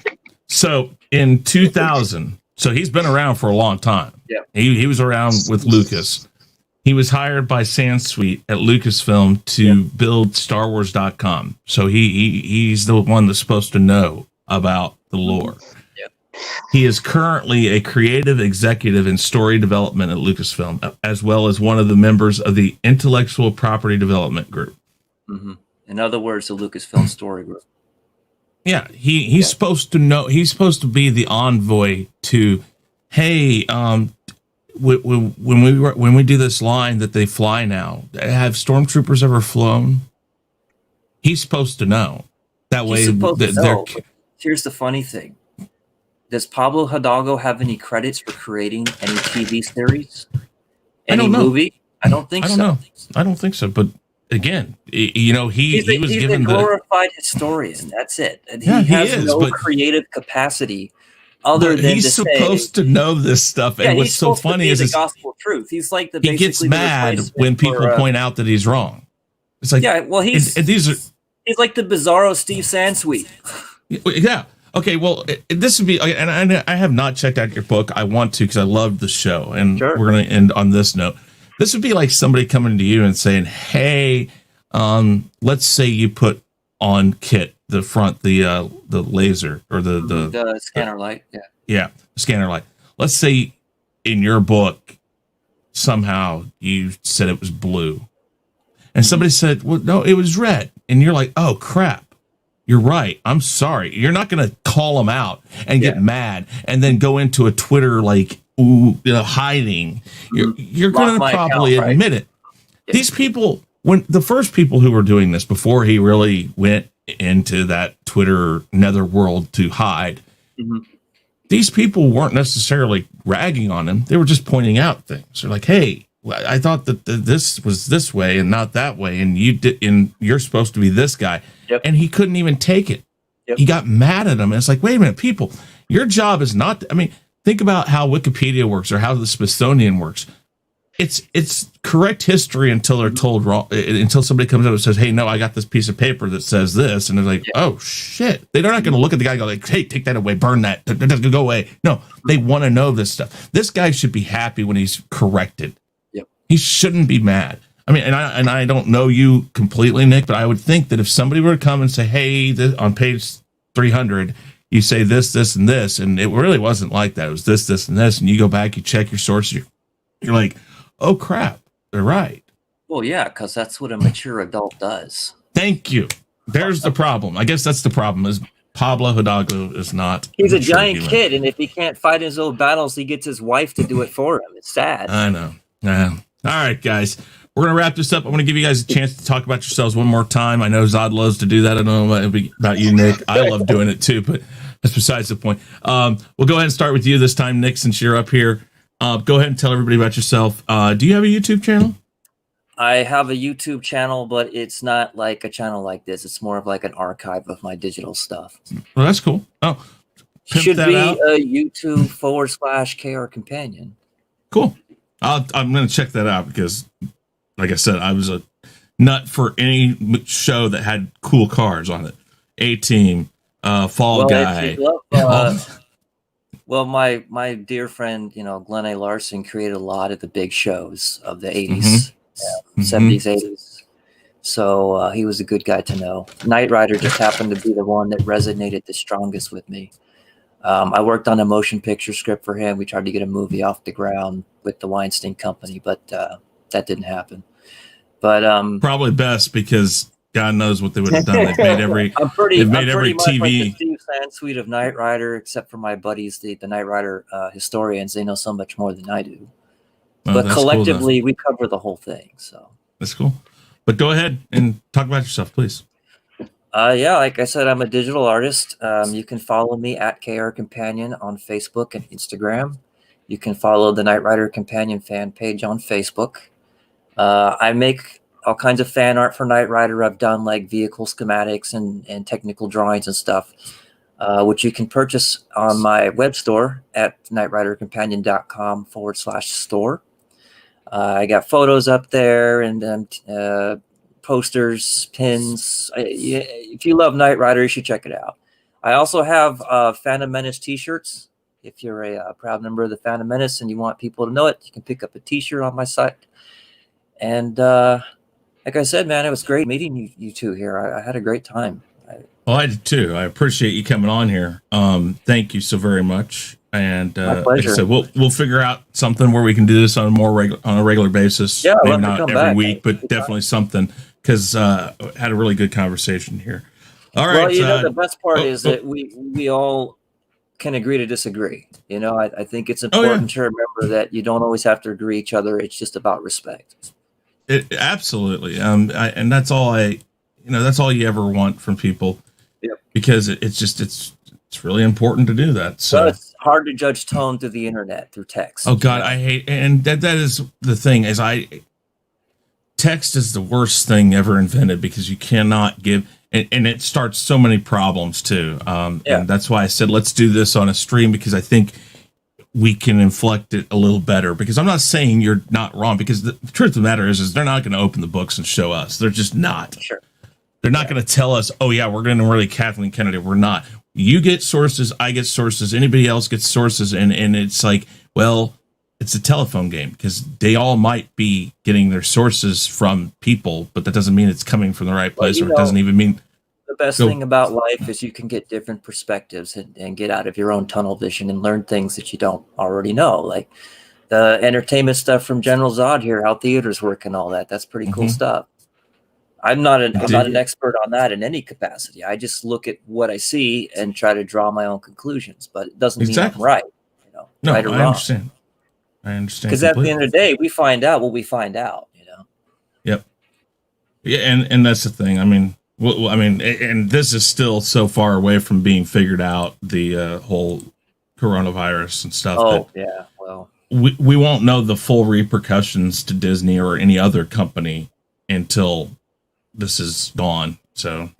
Speaker 4: So in 2000, so he's been around for a long time.
Speaker 5: Yeah.
Speaker 4: He was around with Lucas. He was hired by Sansweet at Lucasfilm to build StarWars.com. So he's the one that's supposed to know about the lore. He is currently a creative executive in story development at Lucasfilm, as well as one of the members of the Intellectual Property Development Group.
Speaker 5: Mm-hmm. In other words, the Lucasfilm Story Group.
Speaker 4: Yeah, he's supposed to know. He's supposed to be the envoy to, hey, when we do this line that they fly now, have stormtroopers ever flown? He's supposed to know. That way,
Speaker 5: here's the funny thing. Does Pablo Hidalgo have any credits for creating any TV series? Any movie? I don't think so.
Speaker 4: I don't think so. But again, he was given
Speaker 5: a glorified historian. That's it. And he has no creative capacity other
Speaker 4: But
Speaker 5: than
Speaker 4: he's
Speaker 5: to
Speaker 4: supposed to know this stuff.
Speaker 5: Yeah,
Speaker 4: And what's
Speaker 5: he's
Speaker 4: so
Speaker 5: supposed to
Speaker 4: funny
Speaker 5: be
Speaker 4: is
Speaker 5: the gospel truth. He's like the
Speaker 4: he gets
Speaker 5: basically the
Speaker 4: mad
Speaker 5: replacement
Speaker 4: when people
Speaker 5: for,
Speaker 4: point out that he's wrong. It's like,
Speaker 5: yeah, well,
Speaker 4: and these are,
Speaker 5: he's like the bizarro Steve Sansweet.
Speaker 4: yeah. Okay, well, this would be, and I have not checked out your book. I want to because I love the show, and
Speaker 5: Sure.
Speaker 4: we're going to end on this note. This would be like somebody coming to you and saying, "Hey, let's say you put on Kit the front, the laser or
Speaker 5: The scanner light.
Speaker 4: yeah, scanner light. Let's say in your book somehow you said it was blue, and somebody said, "Well, no, it was red," and you're like, "Oh crap." You're right. I'm sorry. You're not going to call them out and get mad and then go into a Twitter like hiding. You're going to probably admit it. Yeah. These people, when the first people who were doing this before he really went into that Twitter netherworld to hide, these people weren't necessarily ragging on him. They were just pointing out things. They're like, "Hey, I thought that this was this way and not that way, and you're supposed to be this guy."
Speaker 5: Yep.
Speaker 4: And he couldn't even take it.
Speaker 5: Yep.
Speaker 4: He got mad at him. And it's like, wait a minute, people, your job is not, think about how Wikipedia works or how the Smithsonian works. It's correct history until they're told wrong, until somebody comes up and says, "Hey, no, I got this piece of paper that says this." And they're like, "Oh shit." They're not going to look at the guy and go like, "Hey, take that away, burn that. That doesn't go away." No, they want to know this stuff. This guy should be happy when he's corrected.
Speaker 5: Yep.
Speaker 4: He shouldn't be mad. And I don't know you completely, Nick, but I would think that if somebody were to come and say, "Hey, on page 300, you say this, this, and this," and it really wasn't like that. It was this, this, and this, and you go back, you check your sources, you're like, "Oh crap, they're right."
Speaker 5: Well, yeah, because that's what a mature adult does.
Speaker 4: Thank you. There's the problem. I guess that's the problem. Is Pablo Hidalgo is not.
Speaker 5: He's a giant kid, and if he can't fight his own battles, he gets his wife to do it for him. It's sad.
Speaker 4: I know. All right, guys. We're going to wrap this up. I want to give you guys a chance to talk about yourselves one more time. I know Zod loves to do that. I don't know about you, Nick. I love doing it too, but that's besides the point. We'll go ahead and start with you this time, Nick, since you're up here. Go ahead and tell everybody about yourself. Do you have a YouTube channel?
Speaker 5: I have a YouTube channel, but it's not like a channel like this. It's more of like an archive of my digital stuff.
Speaker 4: Well, that's cool. Oh,
Speaker 5: should be a YouTube /KR Companion.
Speaker 4: Cool. I'm going to check that out because, like I said, I was a nut for any show that had cool cars on it. A-Team, Fall Guy.
Speaker 5: Well, my dear friend, Glenn A. Larson created a lot of the big shows of the 80s, 70s, 80s. So he was a good guy to know. Knight Rider just happened to be the one that resonated the strongest with me. I worked on a motion picture script for him. We tried to get a movie off the ground with the Weinstein Company, but that didn't happen. But
Speaker 4: probably best because God knows what they would have done. They've made every
Speaker 5: I'm pretty
Speaker 4: TV.
Speaker 5: Much like the Steve Sansweet of Knight Rider, except for my buddies, the Knight Rider historians. They know so much more than I do. But collectively, we cover the whole thing. So
Speaker 4: that's cool. But go ahead and talk about yourself, please.
Speaker 5: Yeah, like I said, I'm a digital artist. You can follow me at KR Companion on Facebook and Instagram. You can follow the Knight Rider Companion fan page on Facebook. I make all kinds of fan art for Knight Rider. I've done like vehicle schematics and technical drawings and stuff, which you can purchase on my web store at knightridercompanion.com/store. I got photos up there and posters, pins. If you love Knight Rider, you should check it out. I also have Phantom Menace t-shirts. If you're a proud member of the Phantom Menace and you want people to know it, you can pick up a t-shirt on my site. And like I said, man, it was great meeting you two here. I had a great time.
Speaker 4: Well, I did too. I appreciate you coming on here. Thank you so very much. And like I said, we'll figure out something where we can do this on a regular basis.
Speaker 5: Yeah,
Speaker 4: maybe not every week, but definitely something. Because had a really good conversation here. All right.
Speaker 5: Well, the best part is that we all can agree to disagree. I think it's important to remember that you don't always have to agree each other. It's just about respect.
Speaker 4: Absolutely. And that's all that's all you ever want from people.
Speaker 5: Yep.
Speaker 4: Because it's really important to do that. So
Speaker 5: it's hard to judge tone through the internet, through text.
Speaker 4: Oh God, I hate, and that is the thing text is the worst thing ever invented because you cannot give, and it starts so many problems too. And that's why I said let's do this on a stream, because I think we can inflect it a little better. Because I'm not saying you're not wrong, because the truth of the matter is they're not going to open the books and show us. They're just not.
Speaker 5: Sure.
Speaker 4: They're not going to tell us, oh yeah, we're going to really Kathleen Kennedy. We're not. You get sources, I get sources, anybody else gets sources, and it's like, well, it's a telephone game, because they all might be getting their sources from people, but that doesn't mean it's coming from the right place, or it doesn't even mean.
Speaker 5: The best thing about life is you can get different perspectives and get out of your own tunnel vision and learn things that you don't already know, like the entertainment stuff from General Zod here, how theaters work and all that. That's pretty cool stuff. I'm not an expert on that in any capacity. I just look at what I see and try to draw my own conclusions, but it doesn't mean I'm right.
Speaker 4: No,
Speaker 5: right or
Speaker 4: I
Speaker 5: wrong.
Speaker 4: understand. I understand.
Speaker 5: Because at the end of the day, we find out what we find out.
Speaker 4: Yep. Yeah, and that's the thing. I mean, and this is still so far away from being figured out. The whole coronavirus and stuff.
Speaker 5: Oh yeah. Well,
Speaker 4: we won't know the full repercussions to Disney or any other company until this is gone. So,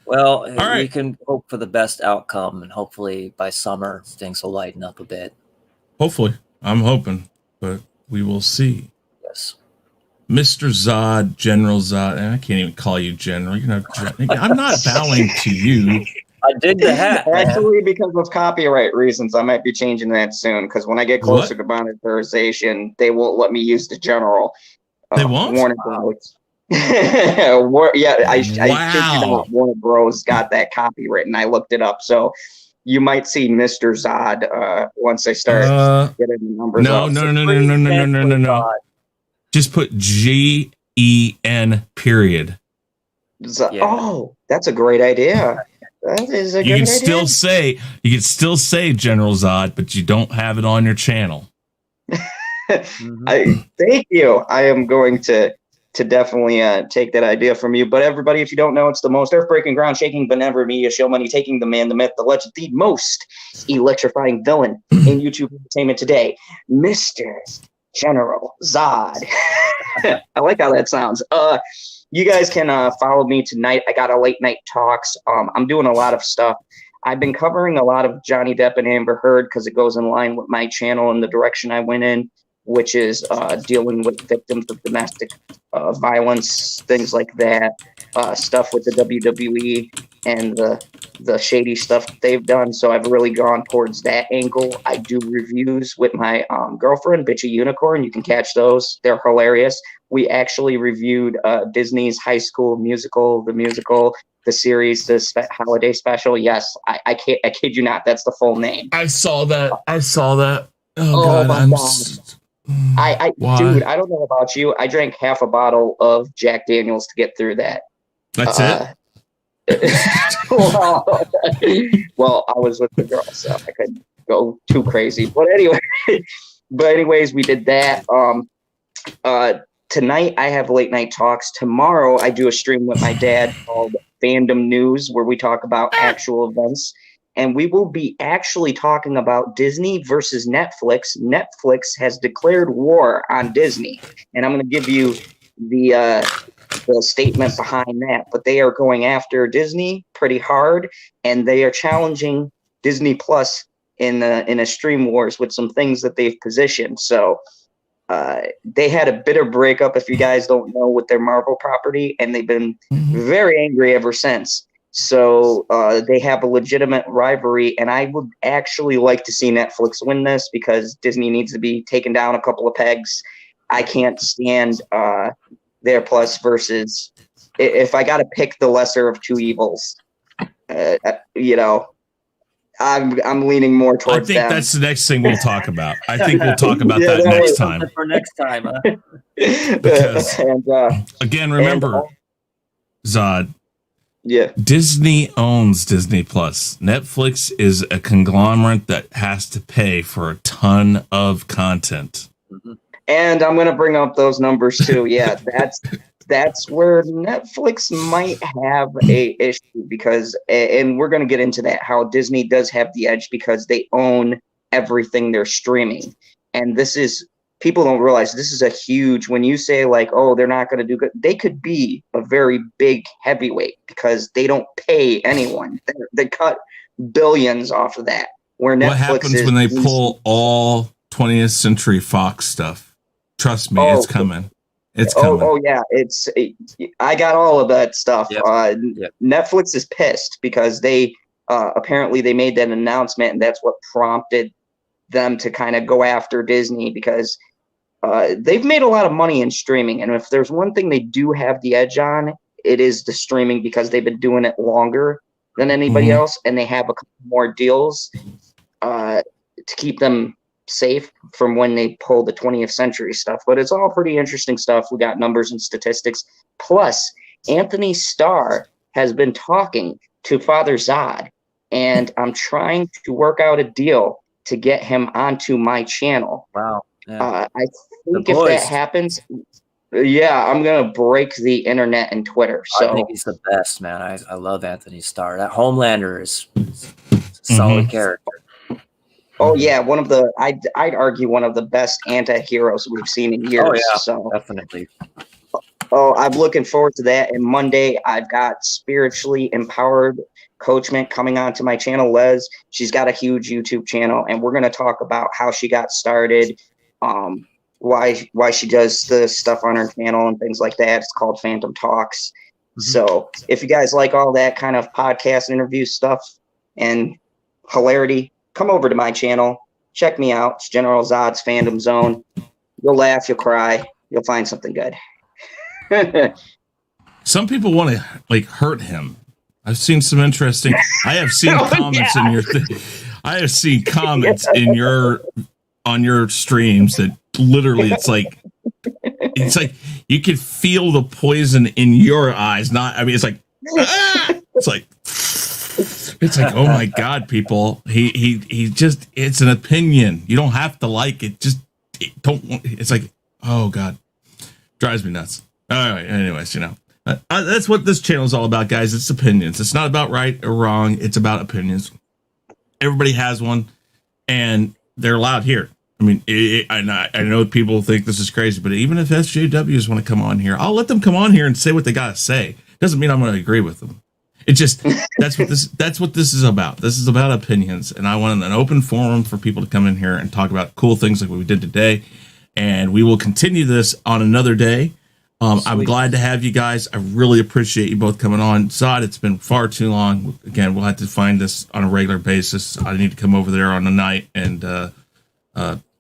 Speaker 5: well,
Speaker 4: all right.
Speaker 5: We can hope for the best outcome, and hopefully by summer things will lighten up a bit.
Speaker 4: Hopefully. I'm hoping, but we will see.
Speaker 5: Yes.
Speaker 4: Mr. Zod, General Zod, and I can't even call you General. I'm not bowing to you.
Speaker 5: I dig the hat.
Speaker 6: Actually, because of copyright reasons, I might be changing that soon, because when I get closer to monetization, they won't let me use the General.
Speaker 4: They won't?
Speaker 6: Warner Bros. I kid you not, Warner Bros. Got that copywritten. I looked it up, so you might see Mr. Zod once I start getting the numbers up.
Speaker 4: No. Just put GEN period.
Speaker 6: Oh, that's a great idea. That is a good idea.
Speaker 4: You can still say General Zod, but you don't have it on your channel.
Speaker 6: Thank you. I am going to definitely take that idea from you. But everybody, if you don't know, it's the most earth-breaking, ground-shaking, benevolent media show, money taking, the man, the myth, the legend, the most electrifying villain in YouTube entertainment today, Mr. General Zod. I like how that sounds. You guys can follow me tonight. I got a late night talks. I'm doing a lot of stuff. I've been covering a lot of Johnny Depp and Amber Heard because it goes in line with my channel and the direction I went in, which is dealing with victims of domestic violence, things like that, stuff with the WWE and the shady stuff that they've done. So I've really gone towards that angle. I do reviews with my girlfriend, Bitchy Unicorn. You can catch those. They're hilarious. We actually reviewed Disney's High School Musical, the series, the holiday special. Yes, I kid you not. That's the full name.
Speaker 4: I saw that. Oh God,
Speaker 6: my God. Dude, I don't know about you. I drank half a bottle of Jack Daniels to get through that.
Speaker 4: That's it?
Speaker 6: Well, I was with the girl, so I couldn't go too crazy. But anyways, we did that. Tonight I have late night talks. Tomorrow I do a stream with my dad called Fandom News, where we talk about actual events. And we will be actually talking about Disney versus Netflix. Netflix has declared war on Disney. And I'm going to give you the statement behind that. But they are going after Disney pretty hard. And they are challenging Disney Plus in a stream wars with some things that they've positioned. So they had a bitter breakup, if you guys don't know, with their Marvel property. And they've been very angry ever since. So they have a legitimate rivalry, and I would actually like to see Netflix win this because Disney needs to be taken down a couple of pegs. I can't stand their Plus versus. If I got to pick the lesser of two evils, I'm leaning more towards.
Speaker 4: I think that's the next thing we'll talk about. I think we'll talk about that next time.
Speaker 5: For next time,
Speaker 4: because again, remember, Zod.
Speaker 6: Yeah.
Speaker 4: Disney owns Disney Plus. Netflix is a conglomerate that has to pay for a ton of content.
Speaker 6: And I'm going to bring up those numbers too. Yeah, that's where Netflix might have a issue because, and we're going to get into that, how Disney does have the edge because they own everything they're streaming. And this is people don't realize this is a huge, when you say like, oh, they're not going to do good, they could be a very big heavyweight because they don't pay anyone. They cut billions off of that. Where Netflix
Speaker 4: what happens when they pull all 20th Century Fox stuff? Trust me, it's coming. It's coming.
Speaker 6: Oh yeah, I got all of that stuff.
Speaker 5: Yep.
Speaker 6: Netflix is pissed because they apparently they made that announcement, and that's what prompted them to kind of go after Disney because they've made a lot of money in streaming, and if there's one thing they do have the edge on, it is the streaming because they've been doing it longer than anybody else, and they have a couple more deals to keep them safe from when they pull the 20th century stuff. But it's all pretty interesting stuff. We got numbers and statistics. Plus, Anthony Starr has been talking to Father Zod, and I'm trying to work out a deal to get him onto my channel.
Speaker 5: Wow. Yeah.
Speaker 6: I think if that happens, yeah, I'm going to break the internet and Twitter. So
Speaker 5: I think he's the best, man. I love Anthony Starr. That Homelander is a solid character.
Speaker 6: Oh yeah, I'd argue one of the best anti-heroes we've seen in years. Oh yeah,
Speaker 5: so definitely.
Speaker 6: Oh, I'm looking forward to that. And Monday, I've got Spiritually Empowered Coachment coming onto my channel. Les, she's got a huge YouTube channel, and we're going to talk about how she got started, why she does the stuff on her channel and things like that. It's called Phantom Talks. So if you guys like all that kind of podcast interview stuff and hilarity, come over to my channel. Check me out. It's General Zod's Fandom Zone. You'll laugh, you'll cry, you'll find something good.
Speaker 4: Some people want to like hurt him. I've seen some interesting. I have seen comments in your. I have seen comments in your on your streams that literally it's like you can feel the poison in your eyes. Not, I mean, it's like it's like oh my god, people. He just, it's an opinion. You don't have to like it. Just don't. It's like, oh god, drives me nuts. All right. Anyways, that's what this channel is all about, guys. It's opinions. It's not about right or wrong. It's about opinions. Everybody has one, and they're allowed here. I mean, I know people think this is crazy, but even if SJWs want to come on here, I'll let them come on here and say what they got to say. Doesn't mean I'm going to agree with them. It just, that's what this is about. This is about opinions, and I want an open forum for people to come in here and talk about cool things like what we did today, and we will continue this on another day. I'm glad to have you guys. I really appreciate you both coming on. Zod, it's been far too long. Again, we'll have to find this on a regular basis. I need to come over there on the night and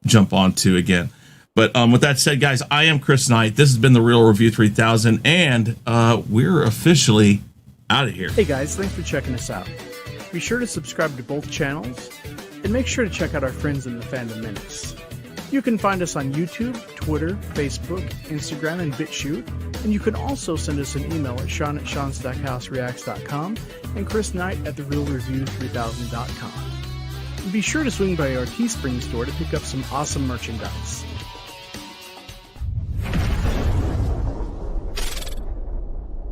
Speaker 4: jump on to again. But with that said, guys, I am Chris Knight. This has been The Real Review 3000, and we're officially out of here.
Speaker 2: Hey, guys, thanks for checking us out. Be sure to subscribe to both channels, and make sure to check out our friends in the Fandom Minutes. You can find us on YouTube, Twitter, Facebook, Instagram, and BitChute. And you can also send us an email at sean@seanstackhousereacts.com and Chris Knight at therealreview3000.com. And be sure to swing by our Teespring store to pick up some awesome merchandise.